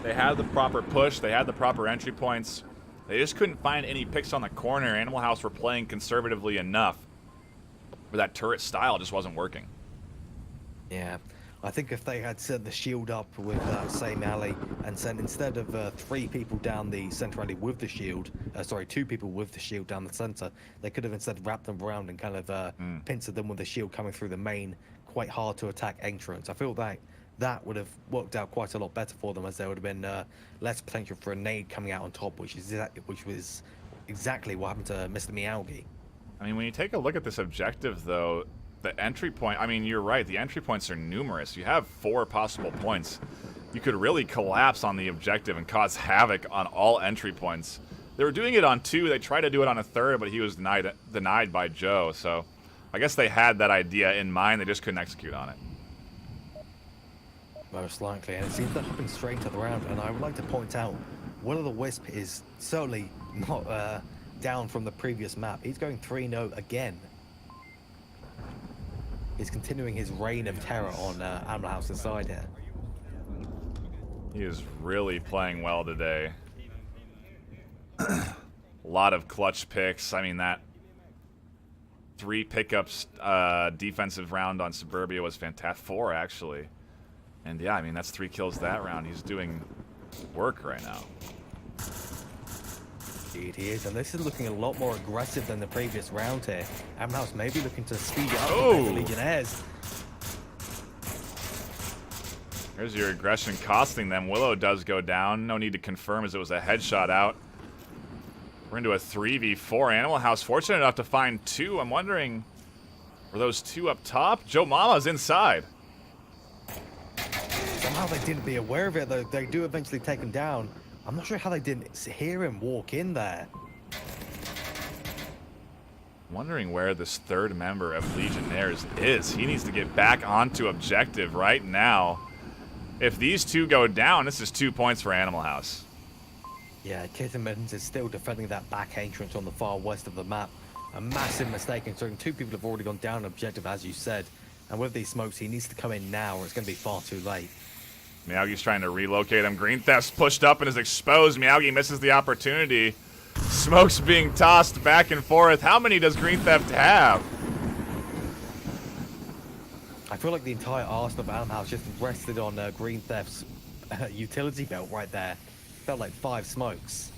They had the proper push. They had the proper entry points. They just couldn't find any picks on the corner. Animal House were playing conservatively enough where that turret style just wasn't working. Yeah, I think if they had set the shield up with that same alley and sent instead of 3 people down the center alley with the shield, sorry, 2 people with the shield down the center, they could have instead wrapped them around and kind of pincered them with the shield coming through the main, quite hard to attack entrance. I feel like that would have worked out quite a lot better for them, as there would have been less potential for a nade coming out on top, which was exactly what happened to Mr. Miyagi. I mean, when you take a look at this objective, though, the entry point, I mean, you're right, the entry points are numerous. You have 4 possible points. You could really collapse on the objective and cause havoc on all entry points. They were doing it on 2. They tried to do it on a 3rd, but he was denied by Joe. So I guess they had that idea in mind. They just couldn't execute on it. Most likely, and it seems they're hopping straight to the round. And I would like to point out, Will-O-the-Wisp is certainly not down from the previous map. He's going 3-0 again. He's continuing his reign of terror on Animal House's side here. He is really playing well today. A lot of clutch picks. I mean, that 3 pickups defensive round on Suburbia was fantastic. 4, actually. And yeah, I mean, that's 3 kills that round. He's doing work right now. Indeed he is, and this is looking a lot more aggressive than the previous round here. Animal House may be looking to speed it up with the Legionnaires. There's your aggression costing them. Willow does go down. No need to confirm as it was a headshot out. We're into a 3v4. Animal House fortunate enough to find 2. I'm wondering, were those 2 up top? Joe Mama's inside. Somehow they didn't be aware of it, though. They do eventually take him down. I'm not sure how they didn't hear him walk in there. Wondering where this 3rd member of Legionnaires is. He needs to get back onto objective right now. If these 2 go down, this is 2 points for Animal House. Yeah, Kitten Mittens is still defending that back entrance on the far west of the map. A massive mistake, considering 2 people have already gone down objective, as you said. And with these smokes, he needs to come in now, or it's going to be far too late. Miyagi's trying to relocate him. Green Theft's pushed up and is exposed. Miyagi misses the opportunity. Smokes being tossed back and forth. How many does Green Theft have? I feel like the entire arsenal of Animal House just rested on Green Theft's utility belt right there. Felt like 5 smokes.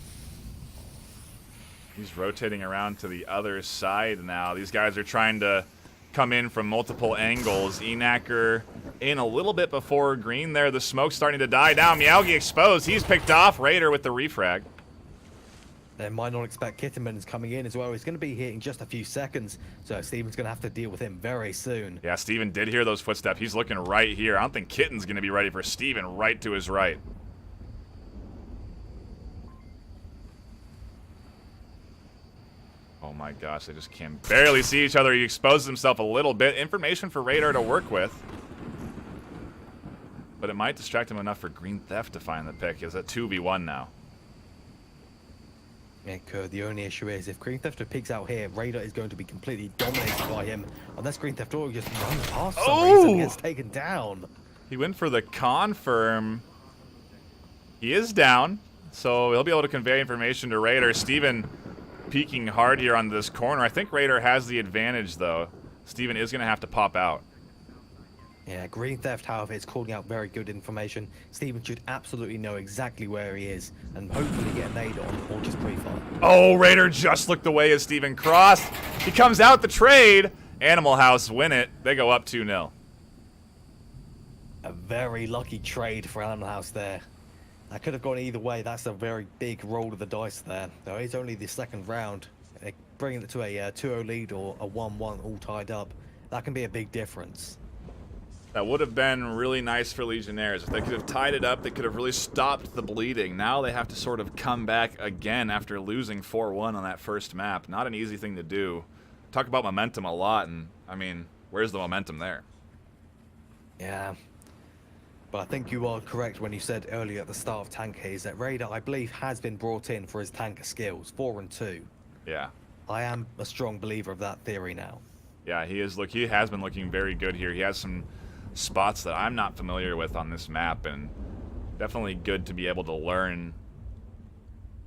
He's rotating around to the other side now. These guys are trying to come in from multiple angles. Enacker in a little bit before green there. The smoke's starting to die down. Meowgi exposed. He's picked off. Raider with the refrag. They might not expect Kittenman's coming in as well. He's going to be here in just a few seconds, so Steven's going to have to deal with him very soon. Yeah, Steven did hear those footsteps. He's looking right here. I don't think Kitten's going to be ready for Steven right to his right. Oh my gosh, they just can barely see each other. He exposed himself a little bit. Information for Radar to work with. But it might distract him enough for Green Theft to find the pick. It's a 2v1 now. It could. The only issue is if Green Theft peeks out here, Radar is going to be completely dominated by him. Unless Green Theft Auto just runs past for some reason and gets taken down. He went for the confirm. He is down, so he'll be able to convey information to Raider. Steven peeking hard here on this corner. I think Raider has the advantage, though. Steven is going to have to pop out. Yeah, Green Theft, however, is calling out very good information. Steven should absolutely know exactly where he is and hopefully get an aid on or just pre-fire. Oh, Raider just looked away as Steven crossed. He comes out the trade. Animal House win it. They go up 2-0. A very lucky trade for Animal House there. That could have gone either way. That's a very big roll of the dice there. Though it's only the second round. Bringing it to a 2-0 lead or a 1-1 all tied up, that can be a big difference. That would have been really nice for Legionnaires. If they could have tied it up, they could have really stopped the bleeding. Now they have to sort of come back again after losing 4-1 on that first map. Not an easy thing to do. Talk about momentum a lot, and, I mean, where's the momentum there? Yeah. But I think you are correct when you said earlier at the start of Tank is that Raider, I believe, has been brought in for his tanker skills, 4 and 2. Yeah. I am a strong believer of that theory now. Yeah, he is. Look, he has been looking very good here. He has some spots that I'm not familiar with on this map, and definitely good to be able to learn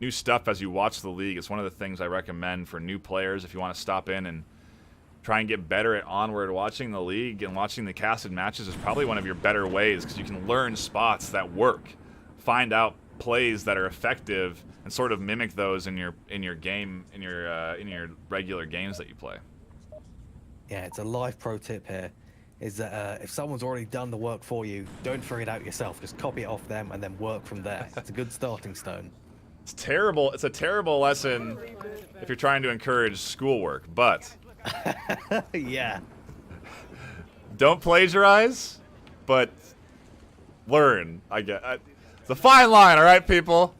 new stuff as you watch the league. It's one of the things I recommend for new players if you want to stop in and try and get better at Onward. Watching the league and watching the casted matches is probably one of your better ways because you can learn spots that work, find out plays that are effective, and sort of mimic those in your game, in your regular games that you play. Yeah, it's a live pro tip here. Is that if someone's already done the work for you, don't figure it out yourself. Just copy it off them and then work from there. It's a good starting stone. It's terrible. It's a terrible lesson if you're trying to encourage schoolwork, but yeah. Don't plagiarize, but learn. It's a fine line, all right, people?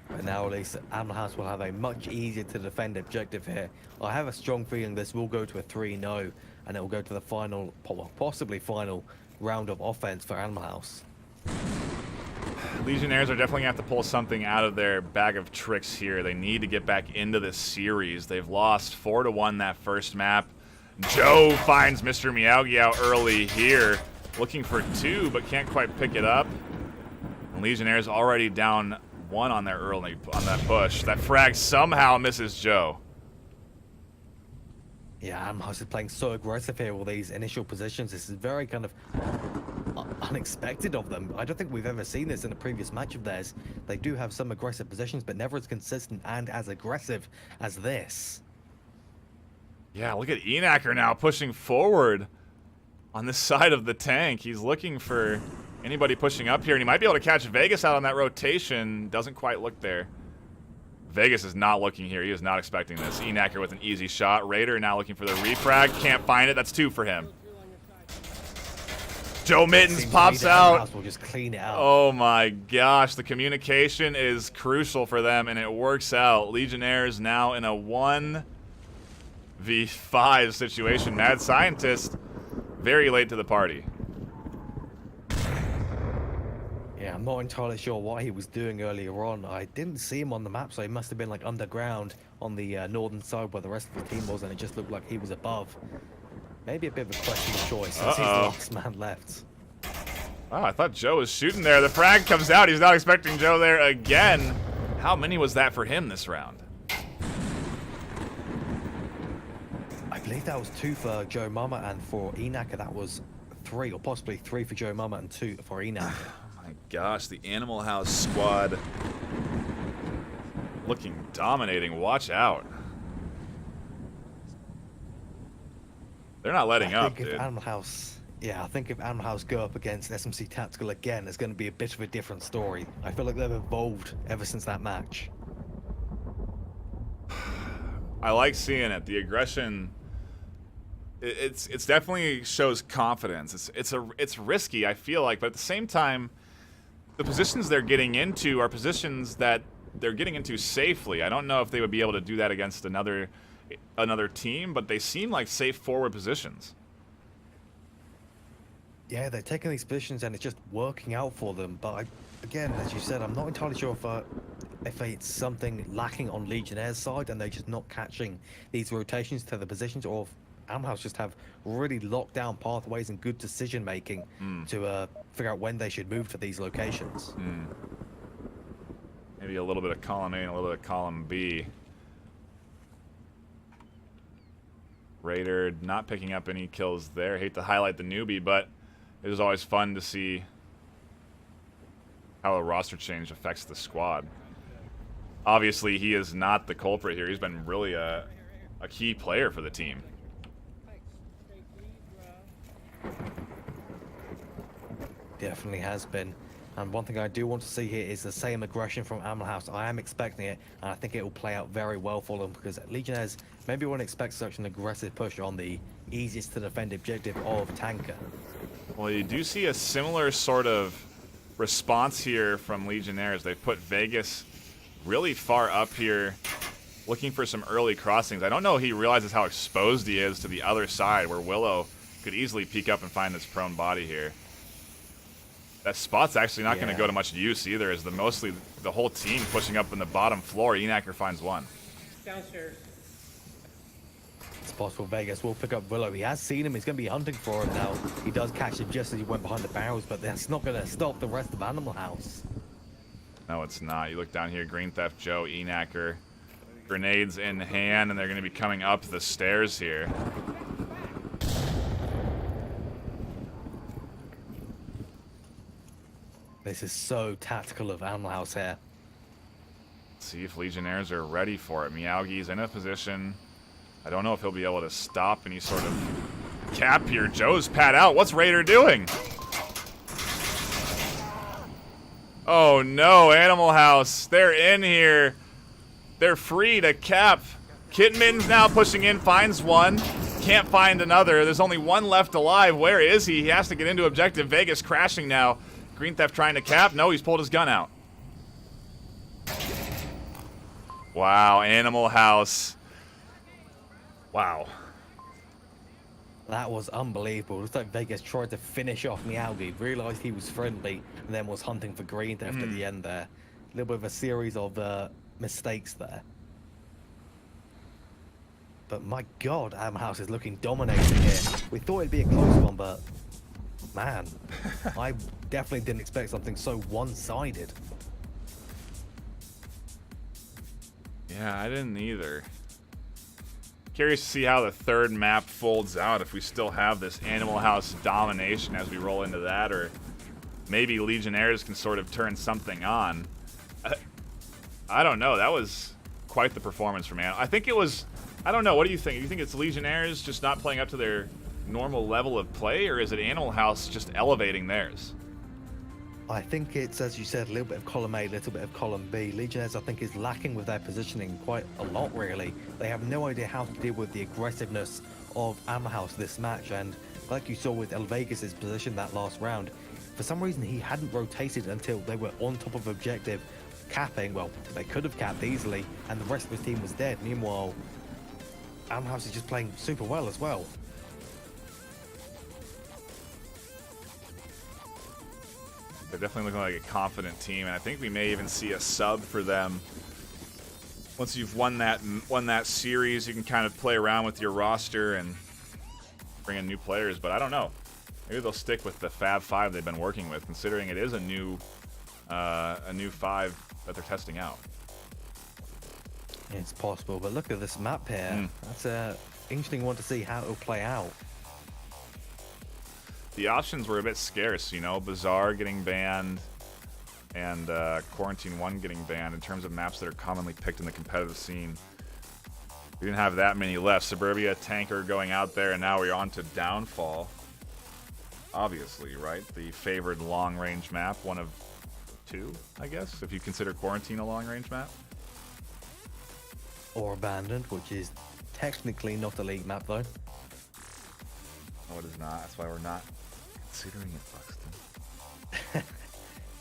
But now at least Animal House will have a much easier to defend objective here. I have a strong feeling this will go to a 3-0 and it will go to the final, possibly final round of offense for Animal House. Legionnaires are definitely going to have to pull something out of their bag of tricks here. They need to get back into this series. They've lost 4-1 that first map. Joe finds Mr. Meowgi out early here, looking for 2, but can't quite pick it up. And Legionnaires already down 1 on their early on that push. That frag somehow misses Joe. Yeah, Animal House is playing so aggressive here with these initial positions. This is very kind of unexpected of them. I don't think we've ever seen this in a previous match of theirs. They do have some aggressive positions, but never as consistent and as aggressive as this. Yeah, look at Enacker now pushing forward on this side of the tank. He's looking for anybody pushing up here, and he might be able to catch Vegas out on that rotation. Doesn't quite look there. Vegas is not looking here. He is not expecting this. Enacker with an easy shot. Raider now looking for the refrag. Can't find it. That's 2 for him. Joe Mittens pops out. We'll just clean it out. Oh my gosh. The communication is crucial for them, and it works out. Legionnaires now in a 1v5 situation. Mad Scientist very late to the party. Yeah, I'm not entirely sure what he was doing earlier on. I didn't see him on the map, so he must have been like underground on the northern side where the rest of the team was, and it just looked like he was above. Maybe a bit of a questionable choice since he's the last man left. Oh, I thought Joe was shooting there. The frag comes out. He's not expecting Joe there again. How many was that for him this round? I believe that was 2 for Joe Mama, and for Enacker that was 3, or possibly 3 for Joe Mama and 2 for Enacker. My gosh, the Animal House squad looking dominating. Watch out. They're not letting up, dude. I think if Animal House go up against SMC Tactical again, it's going to be a bit of a different story. I feel like they've evolved ever since that match. I like seeing it. The aggression, it's definitely shows confidence. It's risky, I feel like, but at the same time, the positions they're getting into are positions that they're getting into safely. I don't know if they would be able to do that against another team, but they seem like safe forward positions. Yeah, they're taking these positions and it's just working out for them. But again, as you said, I'm not entirely sure if it's something lacking on Legionnaires' side and they're just not catching these rotations to the positions, or if Animal House just have really locked down pathways and good decision making to figure out when they should move to these locations. Maybe a little bit of column A and a little bit of column B. Raider not picking up any kills there. Hate to highlight the newbie, but it was always fun to see how a roster change affects the squad. Obviously, he is not the culprit here. He's been really a key player for the team. Definitely has been. And one thing I do want to see here is the same aggression from Animal House. I am expecting it, and I think it will play out very well for them, because Legionnaires maybe won't expect such an aggressive push on the easiest to defend objective of Tanker. Well, you do see a similar sort of response here from Legionnaires. They put Vegas really far up here, looking for some early crossings. I don't know if he realizes how exposed he is to the other side, where Willow could easily peek up and find this prone body here. That spot's actually not going to go to much use either, as mostly the whole team pushing up in the bottom floor. Enacker finds one. Downstairs. It's possible Vegas will pick up Willow. He has seen him. He's going to be hunting for him now. He does catch him just as he went behind the barrels, but that's not going to stop the rest of Animal House. No, it's not. You look down here, Green Theft Joe, Enacker, grenades in hand, and they're going to be coming up the stairs here. This is so tactical of Animal House here. Let's see if Legionnaires are ready for it. Miyagi in a position. I don't know if he'll be able to stop any sort of cap here. Joe's pat out. What's Raider doing? Oh no, Animal House. They're in here. They're free to cap. Kitman's now pushing in, finds one. Can't find another. There's only one left alive. Where is he? He has to get into objective. Vegas crashing now. Green Theft trying to cap. No, he's pulled his gun out. Wow, Animal House. Wow. That was unbelievable. Looks like Vegas tried to finish off Miyagi, realized he was friendly, and then was hunting for Green Theft at the end there. A little bit of a series of mistakes there. But my God, Animal House is looking dominating here. We thought it'd be a close one, but man, I definitely didn't expect something so one-sided. Yeah, I didn't either. Curious to see how the third map folds out, if we still have this Animal House domination as we roll into that, or maybe Legionnaires can sort of turn something on. I don't know. That was quite the performance from Animal. I think it was, I don't know. What do you think? Do you think it's Legionnaires just not playing up to their normal level of play, or is it Animal House just elevating theirs? I think it's, as you said, a little bit of column A, a little bit of column B. Legionnaires, I think, is lacking with their positioning quite a lot, really. They have no idea how to deal with the aggressiveness of Animal House this match, and like you saw with El Vegas' position that last round, for some reason he hadn't rotated until they were on top of objective, capping. Well, they could have capped easily, and the rest of his team was dead. Meanwhile, Animal House is just playing super well as well. They're definitely looking like a confident team, and I think we may even see a sub for them. Once you've won that series, you can kind of play around with your roster and bring in new players. But I don't know. Maybe they'll stick with the Fab 5 they've been working with, considering it is a new 5 that they're testing out. It's possible, but look at this map here. That's an interesting one to see how it'll play out. The options were a bit scarce, you know. Bazaar getting banned. and Quarantine 1 getting banned in terms of maps that are commonly picked in the competitive scene. We didn't have that many left. Suburbia, Tanker going out there, and now we're on to Downfall. Obviously, right? The favored long-range map, one of two, I guess, if you consider Quarantine a long-range map. Or Abandoned, which is technically not a league map, though. No, it is not. That's why we're not considering it, Buxton.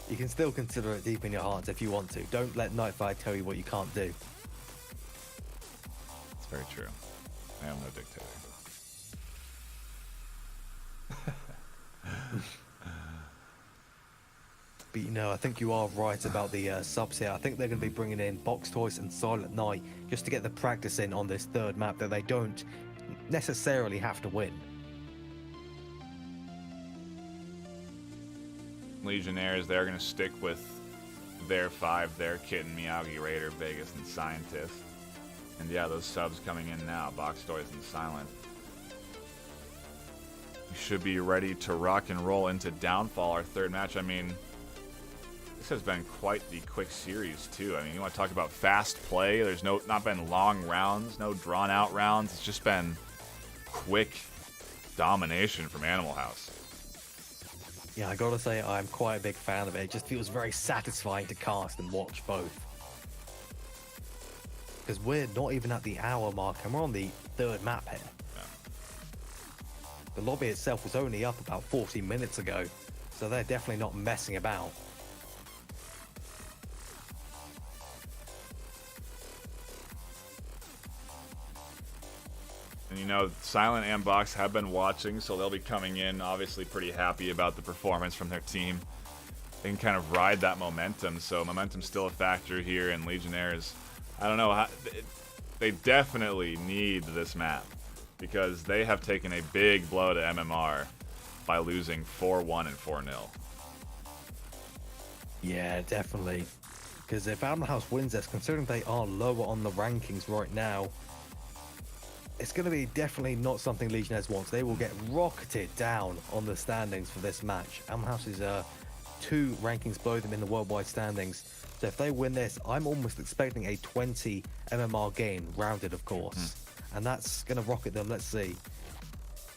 You can still consider it deep in your hearts if you want to. Don't let NightFiree tell you what you can't do. It's very true. I am no dictator. But you know, I think you are right about the subs here. I think they're going to be bringing in Box Toys and Silent Night just to get the practice in on this third map that they don't necessarily have to win. Legionnaires, they're going to stick with their 5, their Kitten, Miyagi, Raider, Vegas, and Scientist. And yeah, those subs coming in now, Box Toys and Silent. We should be ready to rock and roll into Downfall, our third match. I mean, this has been quite the quick series, too. I mean, you want to talk about fast play. There's not been long rounds, no drawn-out rounds. It's just been quick domination from Animal House. Yeah, I gotta say, I'm quite a big fan of it. It just feels very satisfying to cast and watch both. Because we're not even at the hour mark, and we're on the third map here. Yeah. The lobby itself was only up about 40 minutes ago, so they're definitely not messing about. And you know, Silent and Box have been watching, so they'll be coming in obviously pretty happy about the performance from their team. They can kind of ride that momentum, so momentum's still a factor here, and Legionnaires, I don't know, they definitely need this map because they have taken a big blow to MMR by losing 4-1 and 4-0. Yeah, definitely. Because if Animal House wins this, considering they are lower on the rankings right now, it's going to be definitely not something Legionnaires wants. They will get rocketed down on the standings for this match. Animal House is 2 rankings below them in the worldwide standings. So if they win this, I'm almost expecting a 20 MMR gain, rounded of course. And that's going to rocket them, let's see,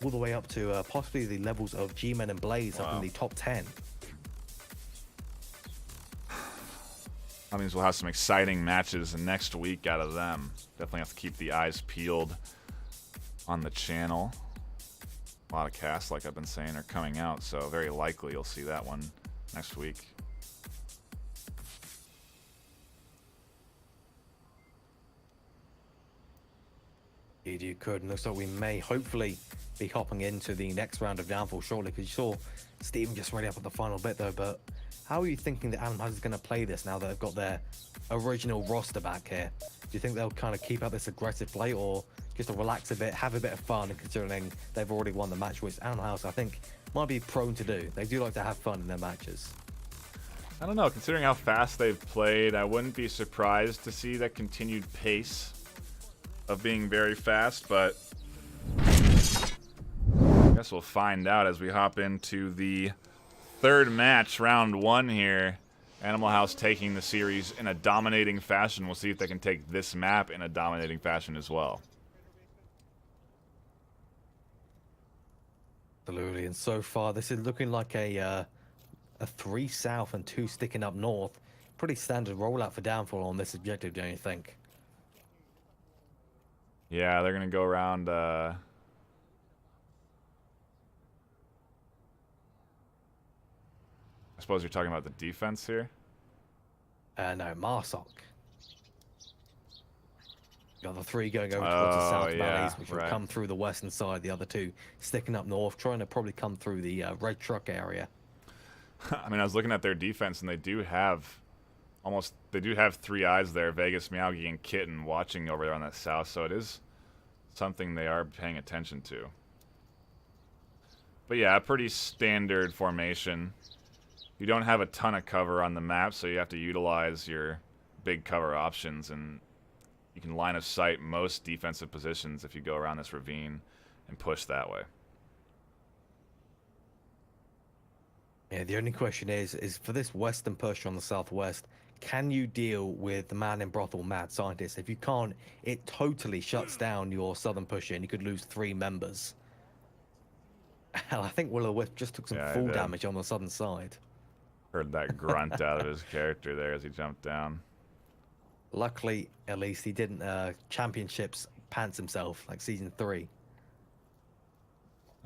all the way up to possibly the levels of G-Men and Blaze up in the top 10. That means we'll have some exciting matches next week out of them. Definitely have to keep the eyes peeled on the channel. A lot of casts, like I've been saying, are coming out, so very likely you'll see that one next week. Indeed you could, and looks like we may hopefully be hopping into the next round of Downfall shortly, because you saw Steven just ready up at the final bit though. But how are you thinking that Animal House is going to play this now that they've got their original roster back here? Do you think they'll kind of keep up this aggressive play, or just to relax a bit, have a bit of fun, considering they've already won the match, which Animal House I think might be prone to do? They do like to have fun in their matches. I don't know, considering how fast they've played, I wouldn't be surprised to see that continued pace of being very fast, but I guess we'll find out as we hop into the third match, round 1 here. Animal House taking the series in a dominating fashion. We'll see if they can take this map in a dominating fashion as well. Absolutely, and so far this is looking like a 3 south and 2 sticking up north. Pretty standard rollout for Downfall on this objective, don't you think? Yeah, they're going to go around... I suppose you're talking about the defense here? No, Marsoc. You got the 3 going over towards the south valleys, which will come through the western side. The other 2 sticking up north, trying to probably come through the red truck area. I mean, I was looking at their defense, and they do have 3 eyes there, Vegas, Miyagi, and Kitten watching over there on that south, so it is something they are paying attention to. But yeah, a pretty standard formation. You don't have a ton of cover on the map, so you have to utilize your big cover options, and you can line of sight most defensive positions if you go around this ravine and push that way. Yeah, the only question is for this western push on the southwest, can you deal with the man in brothel, mad scientist? If you can't, it totally shuts down your southern push and you could lose 3 members. And I think Will-O-Wisp just took some Yeah, I full did. damage on the southern side. Heard that grunt out of his character there as he jumped down. Luckily, at least he didn't championships pants himself like season 3.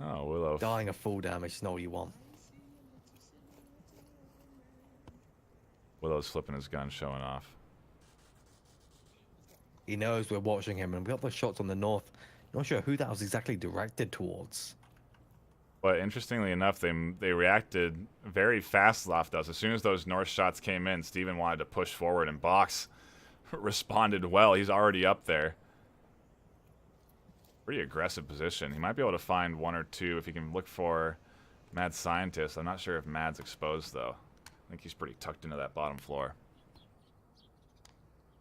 Oh, Willow. Dying of full damage is not what you want. Willow's flipping his gun, showing off. He knows we're watching him, and we got the shots on the north. Not sure who that was exactly directed towards. But interestingly enough, they reacted very fast off us. As soon as those north shots came in, Steven wanted to push forward, and Box responded well. He's already up there. Pretty aggressive position. He might be able to find 1 or 2 if he can look for Mad Scientist. I'm not sure if Mad's exposed, though. I think he's pretty tucked into that bottom floor.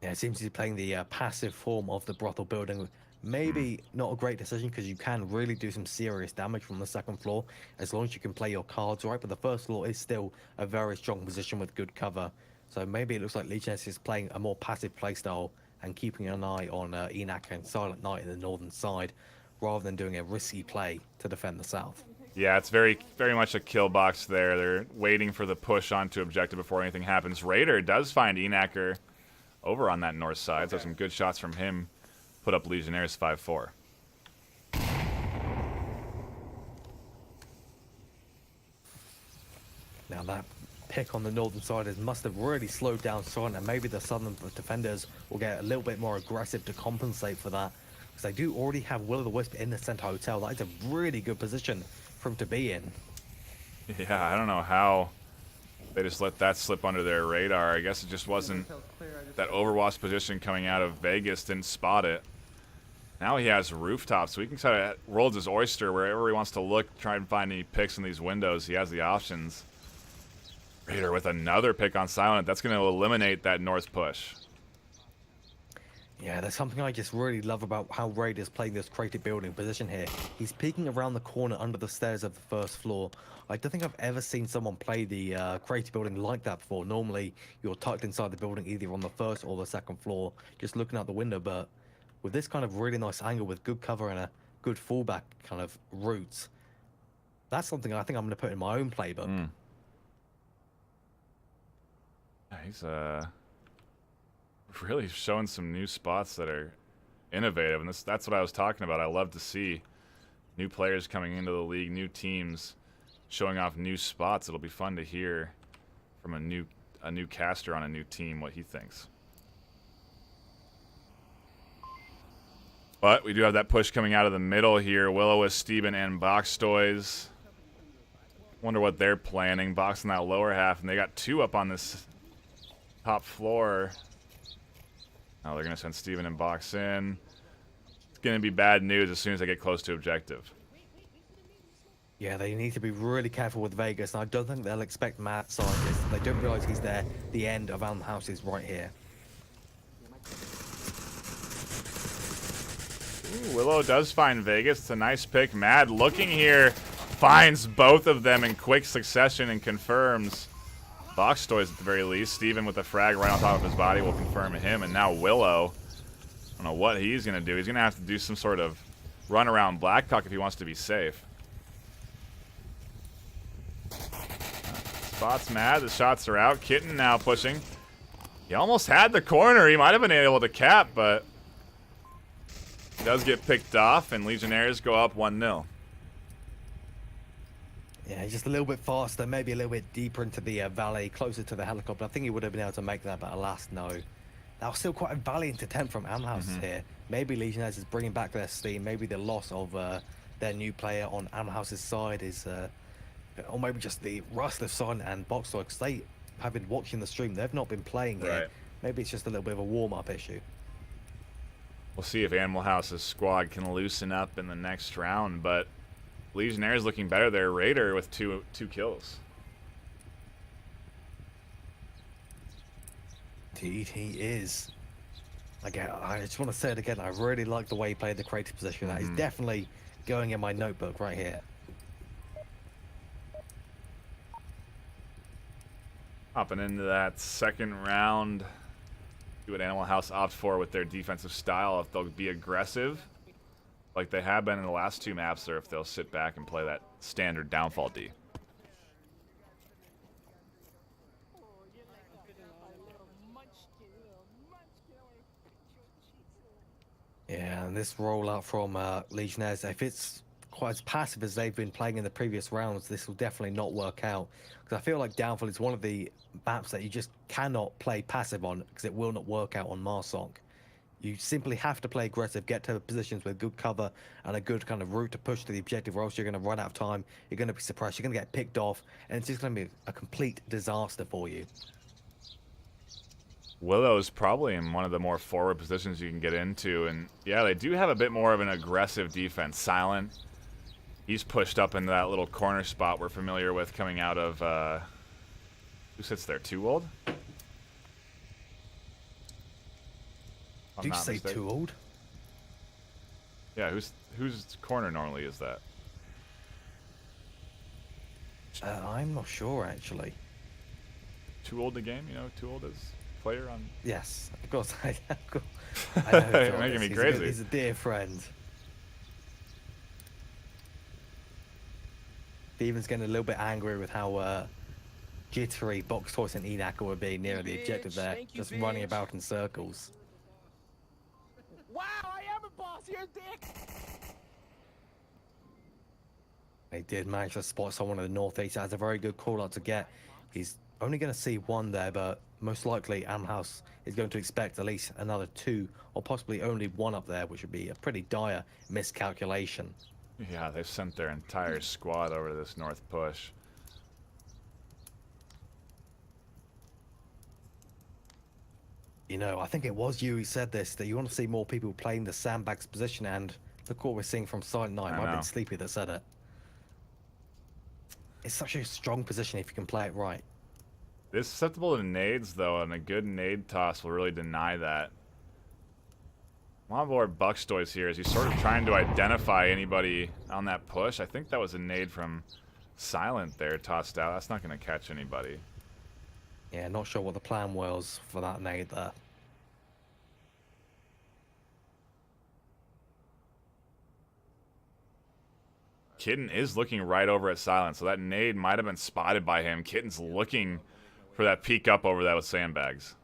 Yeah, it seems he's playing the passive form of the brothel building. Maybe not a great decision because you can really do some serious damage from the second floor as long as you can play your cards right. But the first floor is still a very strong position with good cover. So maybe it looks like Legionnaires is playing a more passive playstyle and keeping an eye on Enak and Silent Knight in the northern side rather than doing a risky play to defend the south. Yeah, it's very much a kill box there. They're waiting for the push onto objective before anything happens. Raider does find Enacker over on that north side, so some good shots from him put up Legionnaires 5-4. Now that pick on the northern side must have really slowed down Silent, and maybe the southern defenders will get a little bit more aggressive to compensate for that, because they do already have Will-O-Wisp in the center hotel. That is a really good position for him to be in. Yeah, I don't know how they just let that slip under their radar. I guess it just wasn't that Overwatch position coming out of Vegas, didn't spot it. Now he has rooftops, so he can kind of roll his oyster wherever he wants to look, try and find any picks in these windows. He has the options. Raider with another pick on Silent. That's going to eliminate that north push. Yeah, there's something I just really love about how Raider's playing this creative building position here. He's peeking around the corner under the stairs of the first floor. I don't think I've ever seen someone play the creative building like that before. Normally, you're tucked inside the building either on the first or the second floor, just looking out the window. But with this kind of really nice angle with good cover and a good fallback kind of route, that's something I think I'm going to put in my own playbook. He's really showing some new spots that are innovative, and that's what I was talking about. I love to see new players coming into the league, new teams showing off new spots. It'll be fun to hear from a new caster on a new team what he thinks. But we do have that push coming out of the middle here. Will-O-Wisp, Steven, and BuxtonWater. Wonder what they're planning. Box in that lower half, and they got 2 up on this top floor. Now they're going to send Steven and Box in. It's going to be bad news as soon as they get close to objective. Yeah, they need to be really careful with Vegas, and I don't think they'll expect Mad Scientist. They don't realize he's there. The end of Allen House is right here. Ooh, Willow does find Vegas. It's a nice pick. Mad looking here. Finds both of them in quick succession and confirms Box Toys at the very least. Steven with a frag right on top of his body will confirm him. And now Willow, I don't know what he's going to do. He's going to have to do some sort of run around Blackhawk if he wants to be safe. Spots Mad. The shots are out. Kitten now pushing. He almost had the corner. He might have been able to cap, but he does get picked off, and Legionnaires go up 1-0. Yeah, just a little bit faster, maybe a little bit deeper into the valley, closer to the helicopter. I think he would have been able to make that, but alas, no. That was still quite a valiant attempt from Amhouse here. Maybe Legionnaires is bringing back their steam. Maybe the loss of their new player on Amhouse's side is, or maybe just the Rustless side and Boxtoy, because they have been watching the stream. They've not been playing here. Right. Maybe it's just a little bit of a warm-up issue. We'll see if Animal House's squad can loosen up in the next round, but Legionnaires looking better there. Raider with two kills. Indeed, he is. Again, I just want to say it again. I really like the way he played the creative position. That is definitely going in my notebook right here. Hopping into that second round. See what Animal House opts for with their defensive style. If they'll be aggressive, like they have been in the last 2 maps, or if they'll sit back and play that standard downfall D. Yeah, and this rollout from Legionnaires, if it's quite as passive as they've been playing in the previous rounds, this will definitely not work out. Because I feel like Downfall is one of the maps that you just cannot play passive on, because it will not work out on Marsok. You simply have to play aggressive, get to positions with good cover and a good kind of route to push to the objective, or else you're going to run out of time, you're going to be suppressed, you're going to get picked off, and it's just going to be a complete disaster for you. Willow's probably in one of the more forward positions you can get into, and yeah, they do have a bit more of an aggressive defense. Silent, he's pushed up into that little corner spot we're familiar with coming out of, who sits there, Too Old? Do you say Too Old? Yeah, whose corner normally is that? I'm not sure, actually. Too Old the game, you know, Too Old is player on. Yes, of course. I know who You're making me crazy. He's a dear friend. Steven's getting a little bit angry with how jittery BuxtonWater and Enaka were being near the objective there, just running about in circles. Wow, I am a boss, you're a dick! They did manage to spot someone in the northeast. That's a very good call out to get. He's only going to see one there, but most likely Animal House is going to expect at least another 2, or possibly only 1 up there, which would be a pretty dire miscalculation. Yeah, they've sent their entire squad over to this north push. You know, I think it was you who said this, that you want to see more people playing the sandbags position, and look what we're seeing from Silent Night. Might have been Sleepy that said it. It's such a strong position if you can play it right. It's susceptible to nades, though, and a good nade toss will really deny that. I'm on board BuxtonWater here as he's sort of trying to identify anybody on that push. I think that was a nade from Silent there tossed out. That's not going to catch anybody. Yeah, not sure what the plan was for that nade there. Kitten is looking right over at Silent, so that nade might have been spotted by him. Kitten's looking for that peek up over that with sandbags.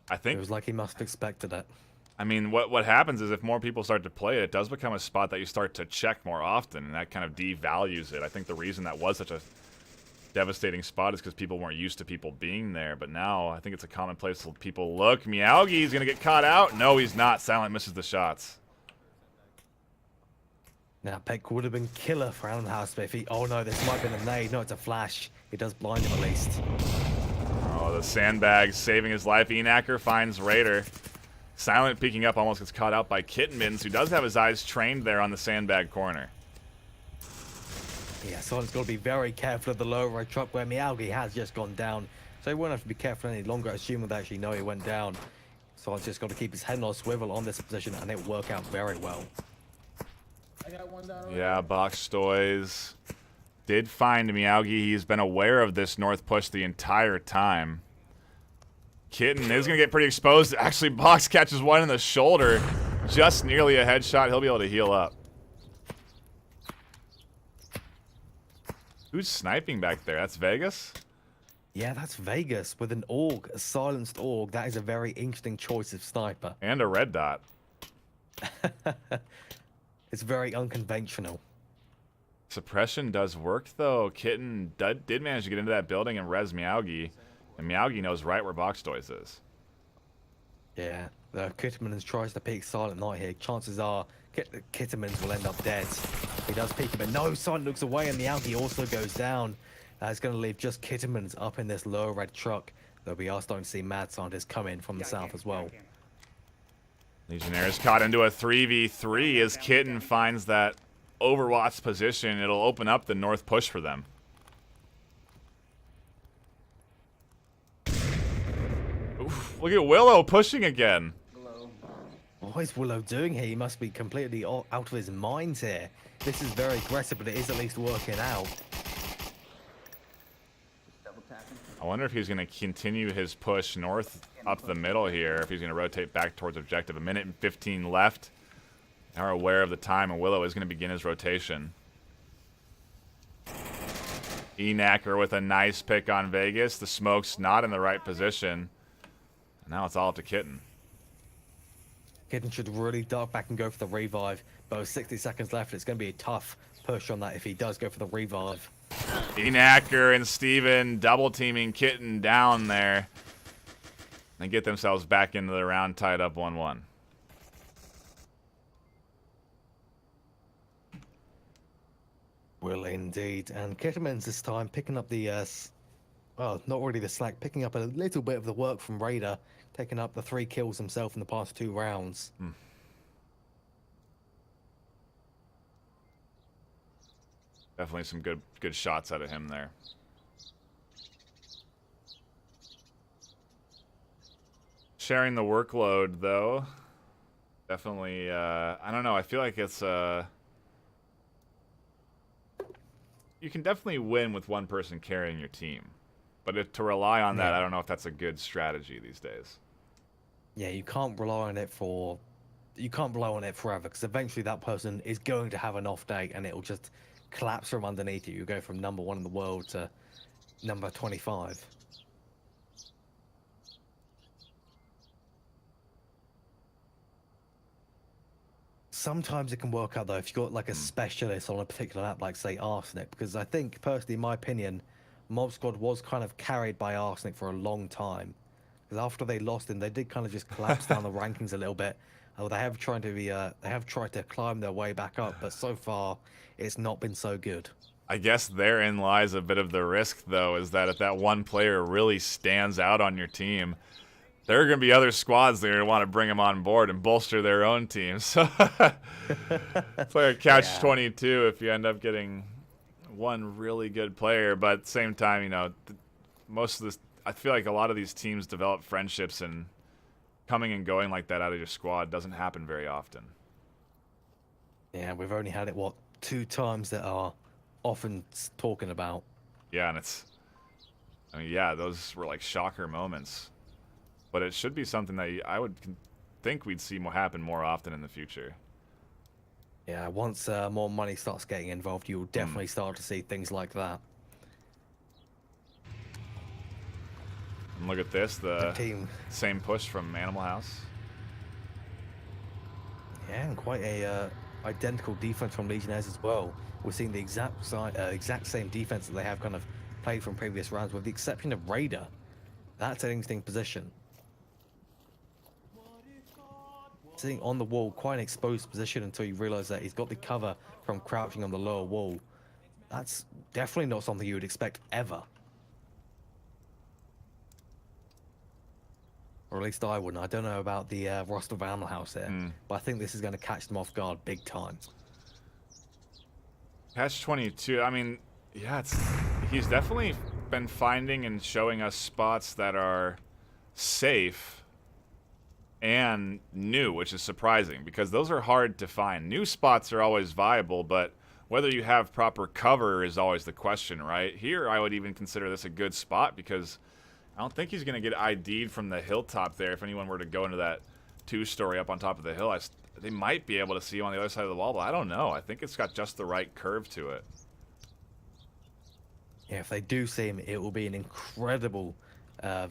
I think it was like he must have expected it. I mean, what happens is if more people start to play it, it does become a spot that you start to check more often, and that kind of devalues it. I think the reason that was such a devastating spot is because people weren't used to people being there, but now I think it's a common place for people. Look, Meowgi's gonna get caught out. No, he's not. Silent misses the shots. Now, Peck would have been killer for Animal House, but if he... Oh, no, this might have been a nade. No, it's a flash. It does blind him at least. Oh, the sandbag saving his life. Enacker finds Raider. Silent peeking up almost gets caught out by Kittenmins, who does have his eyes trained there on the sandbag corner. Yeah, Silent's got to be very careful of the lower right truck where Meowgi has just gone down. So he won't have to be careful any longer, assuming they actually know he went down. Silent's just got to keep his head on a swivel on this position, and it will work out very well. I got one down. Yeah, BuxtonWater did find Meowgi. He's been aware of this north push the entire time. Kitten is going to get pretty exposed. Actually, Box catches one in the shoulder. Just nearly a headshot. He'll be able to heal up. Who's sniping back there? That's Vegas? Yeah, that's Vegas with an AUG, a silenced AUG. That is a very interesting choice of sniper. And a red dot. It's very unconventional. Suppression does work, though. Kitten did manage to get into that building and res Meowgi. And Meowgi knows right where BuxtonWater is. Yeah, the Kittenmans tries to peek Silent Night here. Chances are Kittenmans will end up dead. He does peek him, but no, Silent looks away and Meowgi also goes down. It's going to leave just Kittenmans up in this lower red truck. Though we are starting to see mad scientists come in from the south as well. Legionnaires caught into a 3v3 as Kitten finds that Overwatch position. It'll open up the north push for them. Oof, look at Willow pushing again. What is Willow doing here? He must be completely out of his mind here. This is very aggressive, but it is at least working out. I wonder if he's going to continue his push north up the middle here, if he's going to rotate back towards objective. 1:15 left. Are aware of the time, and Willow is going to begin his rotation. Enacker with a nice pick on Vegas. The smoke's not in the right position. Now it's all up to Kitten. Kitten should really duck back and go for the revive, but with 60 seconds left, it's going to be a tough push on that if he does go for the revive. Enacker and Steven double teaming Kitten down there. They get themselves back into the round tied up 1-1. Will indeed. And Kitterman's this time picking up the, well, not really the slack, picking up a little bit of the work from Raider, taking up the 3 kills himself in the past 2 rounds. Definitely some good shots out of him there. Sharing the workload, though. Definitely, I don't know. I feel like it's... You can definitely win with one person carrying your team. But to rely on that, I don't know if that's a good strategy these days. Yeah, you can't rely on it forever, because eventually that person is going to have an off day and it'll just collapse from underneath you. You go from number 1 in the world to number 25. Sometimes it can work out though if you've got like a specialist on a particular map, like say Arsenic, because I think personally, in my opinion, Mob Squad was kind of carried by Arsenic for a long time. Because after they lost him, they did kind of just collapse down the rankings a little bit. They have tried to climb their way back up, but so far it's not been so good. I guess therein lies a bit of the risk, though, is that if that one player really stands out on your team, there are going to be other squads that are going to want to bring him on board and bolster their own teams. So it's like a catch-22 if you end up getting one really good player. But at the same time, you know, most of this, I feel like a lot of these teams develop friendships, and coming and going like that out of your squad doesn't happen very often. Yeah, we've only had it, 2 times that are often talking about. Yeah, and it's, I mean, yeah, those were like shocker moments. But it should be something that I would think we'd see happen more often in the future. Yeah, once more money starts getting involved, you'll definitely start to see things like that. And look at this, the same push from Animal House. Yeah, and quite a identical defense from Legionnaires as well. We're seeing the exact same defense that they have kind of played from previous rounds, with the exception of Raider. That's an interesting position. Sitting on the wall, quite an exposed position until you realize that he's got the cover from crouching on the lower wall. That's definitely not something you would expect ever. Or at least I wouldn't. I don't know about the roster of Animal House here, but I think this is going to catch them off guard big time. Catch-22, I mean, yeah, he's definitely been finding and showing us spots that are safe and new, which is surprising because those are hard to find. New spots are always viable, but whether you have proper cover is always the question, right? Here, I would even consider this a good spot because I don't think he's going to get ID'd from the hilltop there. If anyone were to go into that 2-story up on top of the hill, they might be able to see him on the other side of the wall, but I don't know. I think it's got just the right curve to it. Yeah, if they do see him, it will be an incredible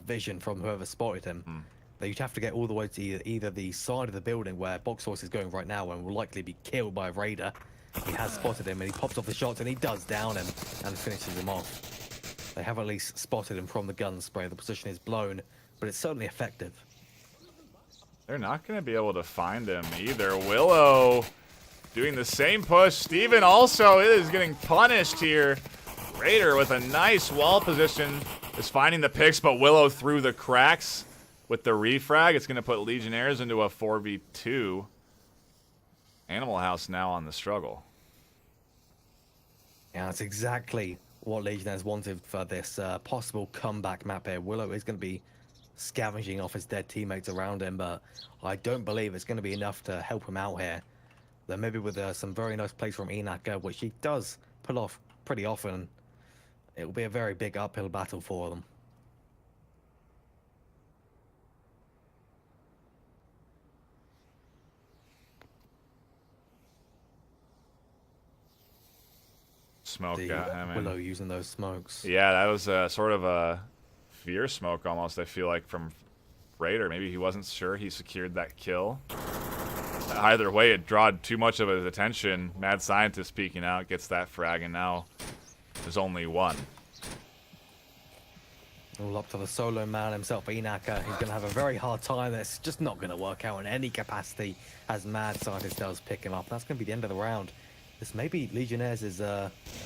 vision from whoever spotted him. You'd have to get all the way to either the side of the building where Box Horse is going right now and will likely be killed by a Raider. He has spotted him and he pops off the shots and he does down him and finishes him off. They have at least spotted him from the gun spray. The position is blown, but it's certainly effective. They're not going to be able to find him either. Willow doing the same push. Steven also is getting punished here. Raider with a nice wall position is finding the picks, but Willow through the cracks. With the refrag, it's going to put Legionnaires into a 4v2. Animal House now on the struggle. Yeah, that's exactly what Legionnaires wanted for this possible comeback map here. Willow is going to be scavenging off his dead teammates around him, but I don't believe it's going to be enough to help him out here. Though maybe with some very nice plays from Enaka, which he does pull off pretty often, it will be a very big uphill battle for them. Smoke The got him. Willow using those smokes. Yeah, that was sort of a fear smoke almost, I feel like, from Raider. Maybe he wasn't sure he secured that kill. Either way, it drawed too much of his attention. Mad Scientist peeking out, gets that frag, and now there's only one. All up to the solo man himself, Enaka. He's going to have a very hard time. That's just not going to work out in any capacity as Mad Scientist does pick him up. That's going to be the end of the round. This may be Legionnaires'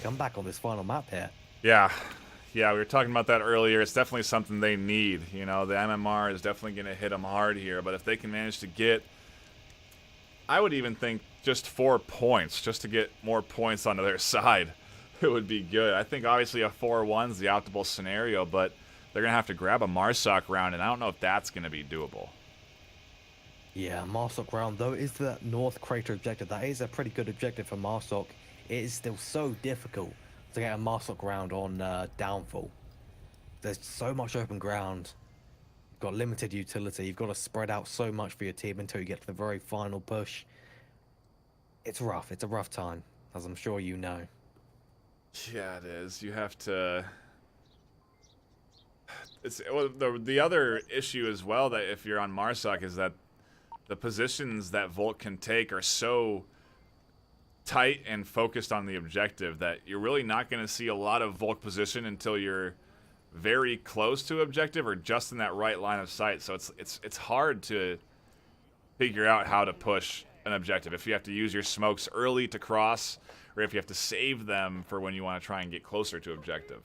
comeback on this final map here. Yeah, we were talking about that earlier. It's definitely something they need. You know, the MMR is definitely going to hit them hard here, but if they can manage to get, I would even think just 4 points, just to get more points onto their side, it would be good. I think obviously a 4-1 is the optimal scenario, but they're going to have to grab a Marsoc round, and I don't know if that's going to be doable. Yeah, Marsoc round, though, is the North Crater objective. That is a pretty good objective for Marsoc. It is still so difficult to get a Marsoc round on Downfall. There's so much open ground. You've got limited utility. You've got to spread out so much for your team until you get to the very final push. It's rough. It's a rough time, as I'm sure you know. Yeah, it is. You have to... Well, the other issue as well, that if you're on Marsoc, is that the positions that Volt can take are so tight and focused on the objective that you're really not going to see a lot of Volk position until you're very close to objective or just in that right line of sight. So it's hard to figure out how to push an objective if you have to use your smokes early to cross, or if you have to save them for when you want to try and get closer to objective.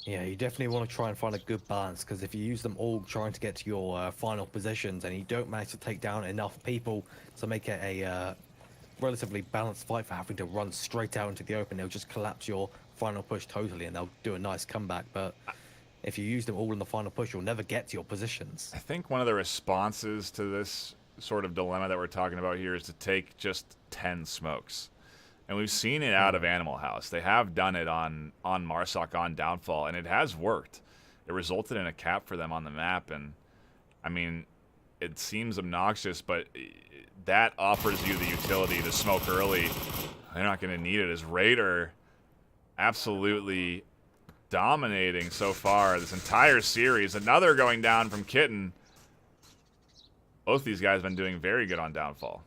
Yeah, you definitely want to try and find a good balance, because if you use them all trying to get to your final positions and you don't manage to take down enough people to make it a relatively balanced fight for having to run straight out into the open, they'll just collapse your final push totally and they'll do a nice comeback. But if you use them all in the final push, you'll never get to your positions. I think one of the responses to this sort of dilemma that we're talking about here is to take just 10 smokes. And we've seen it out of Animal House. They have done it on Marsoc, on Downfall, and it has worked. It resulted in a cap for them on the map, and, I mean, it seems obnoxious, but that offers you the utility to smoke early. They're not going to need it, as Raider absolutely dominating so far this entire series. Another going down from Kitten. Both these guys have been doing very good on Downfall.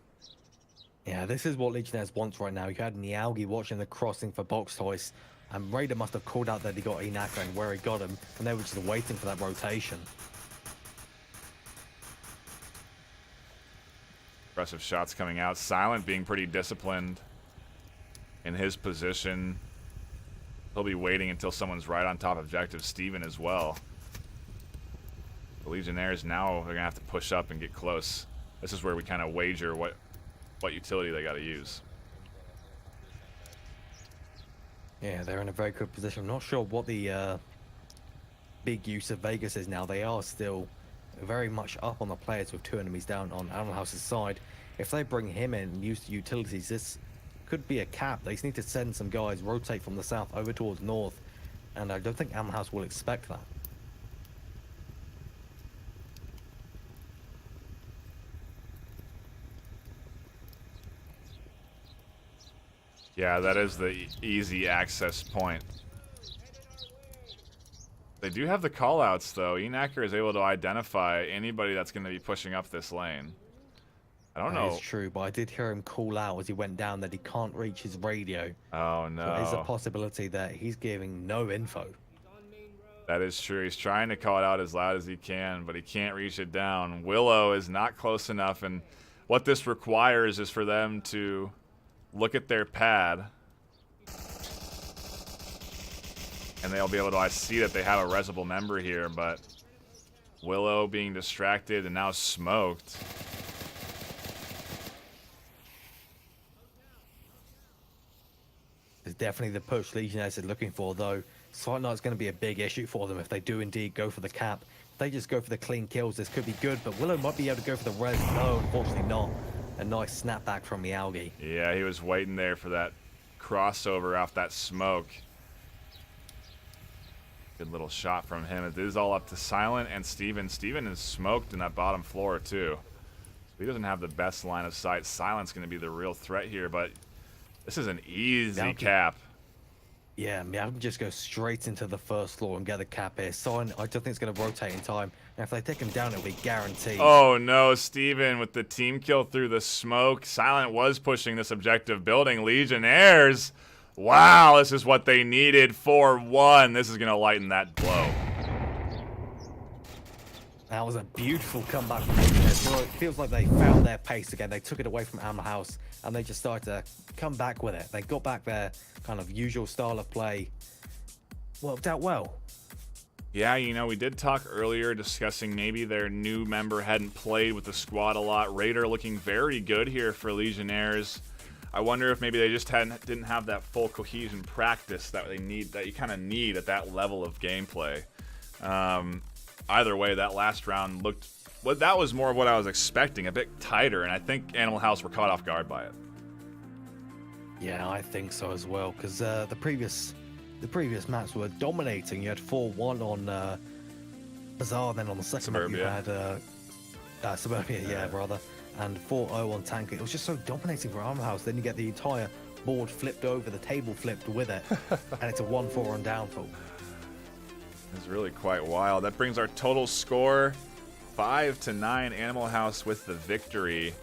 Yeah, this is what Legionnaires wants right now. You had Nialgi watching the crossing for Box Toys, and Raider must have called out that he got Inaka and where he got him, and they were just waiting for that rotation. Impressive shots coming out. Silent being pretty disciplined in his position. He'll be waiting until someone's right on top objective. Steven as well. The Legionnaires now, they're going to have to push up and get close. This is where we kind of wager what utility they got to use. Yeah, they're in a very good position. I'm not sure what the big use of Vegas is now. They are still very much up on the players with 2 enemies down on Animal House's side. If they bring him in and use the utilities, this could be a cap. They just need to send some guys, rotate from the south over towards north, and I don't think Animal House will expect that. Yeah, that is the easy access point. They do have the callouts, though. Enacker is able to identify anybody that's going to be pushing up this lane. I don't know. That is true, but I did hear him call out as he went down that he can't reach his radio. Oh, no. So there is a possibility that he's giving no info. That is true. He's trying to call it out as loud as he can, but he can't reach it down. Willow is not close enough, and what this requires is for them to look at their pad, and they'll be able to see that they have a resible member here, but Willow being distracted and now smoked. It's definitely the push Legionnaires is looking for, though. Sight Knight's going to be a big issue for them if they do indeed go for the cap. If they just go for the clean kills, this could be good, but Willow might be able to go for the res. No, unfortunately not. A nice snapback from Mialgi. Yeah, he was waiting there for that crossover off that smoke. Good little shot from him. It is all up to Silent and Steven. Steven is smoked in that bottom floor, too. So he doesn't have the best line of sight. Silent's going to be the real threat here, but This is an easy Down to- cap. Yeah, I mean, I can just go straight into the first floor and get the cap here. Sign, I don't think it's going to rotate in time. And if they take him down, it'll be guaranteed. Oh no, Steven with the team kill through the smoke. Silent was pushing this objective building. Legionnaires. Wow, this is what they needed. 4-1. This is going to lighten that blow. That was a beautiful comeback from Legionnaires. It feels like they found their pace again. They took it away from Animal House and they just started to come back with it. They got back their kind of usual style of play. Worked out well. Yeah, you know, we did talk earlier discussing maybe their new member hadn't played with the squad a lot. Raider looking very good here for Legionnaires. I wonder if maybe they just didn't have that full cohesion practice that they need, that you kind of need at that level of gameplay. Either way, that last round looked, well, that was more of what I was expecting, a bit tighter, and I think Animal House were caught off guard by it. Yeah, I think so as well, because the previous maps were dominating. You had 4-1 on Bazaar, then on the second map you Suburbia. had Suburbia, yeah, brother, and 4-0 on Tank. It was just so dominating for Armor House. Then you get the entire board flipped over, the table flipped with it, and it's a 1-4 on downfall. It's really quite wild. That brings our total score 5-9. Animal House with the victory.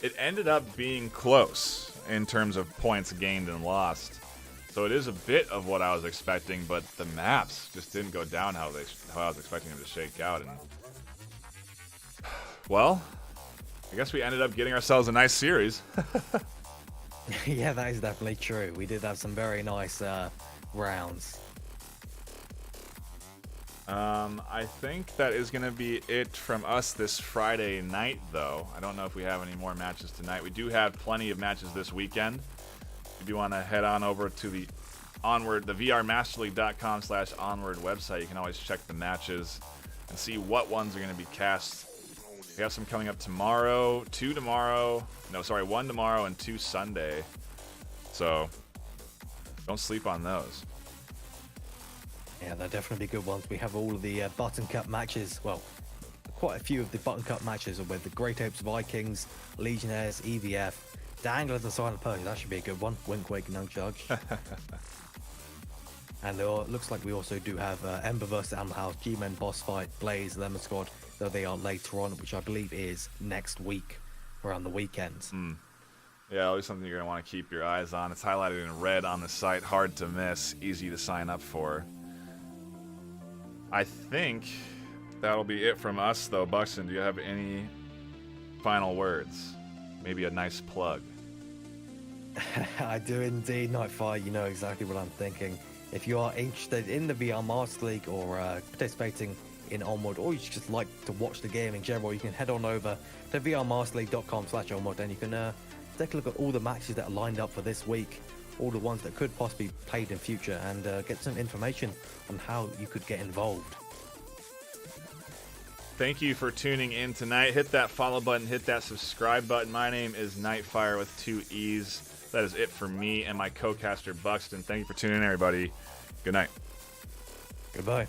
It ended up being close in terms of points gained and lost. So it is a bit of what I was expecting, but the maps just didn't go down how I was expecting them to shake out. And well, I guess we ended up getting ourselves a nice series. Yeah, that is definitely true. We did have some very nice rounds. I think that is going to be it from us this Friday night, though. I don't know if we have any more matches tonight. We do have plenty of matches this weekend. If you want to head on over to the Onward, the vrmasterleague.com/onward website, you can always check the matches and see what ones are going to be cast. We have some coming up tomorrow, one tomorrow and 2 Sunday. So don't sleep on those. Yeah, they're definitely good ones. We have all of the Button Cup matches. Well, quite a few of the Button Cup matches are with the Great Apes Vikings, Legionnaires, EVF, Danglers and Silent Persia. That should be a good one. Wink, wink, no charge. And it looks like we also do have Ember vs Animal House, G-Men boss fight, Blaze, Lemon Squad, though they are later on, which I believe is next week, around the weekend. Yeah, always something you're going to want to keep your eyes on. It's highlighted in red on the site. Hard to miss. Easy to sign up for. I think that'll be it from us, though. Buxton, do you have any final words? Maybe a nice plug. I do indeed, NightFiree. You know exactly what I'm thinking. If you are interested in the VR Master League or participating in Onward, or you just like to watch the game in general, you can head on over to vrmasterleague.com/onward and you can take a look at all the matches that are lined up for this week, all the ones that could possibly be played in future, and get some information on how you could get involved. Thank you for tuning in tonight. Hit that follow button, hit that subscribe button. My name is NightFiree with 2 E's. That is it for me and my co-caster Buxton. Thank you for tuning in, everybody. Good night. Goodbye.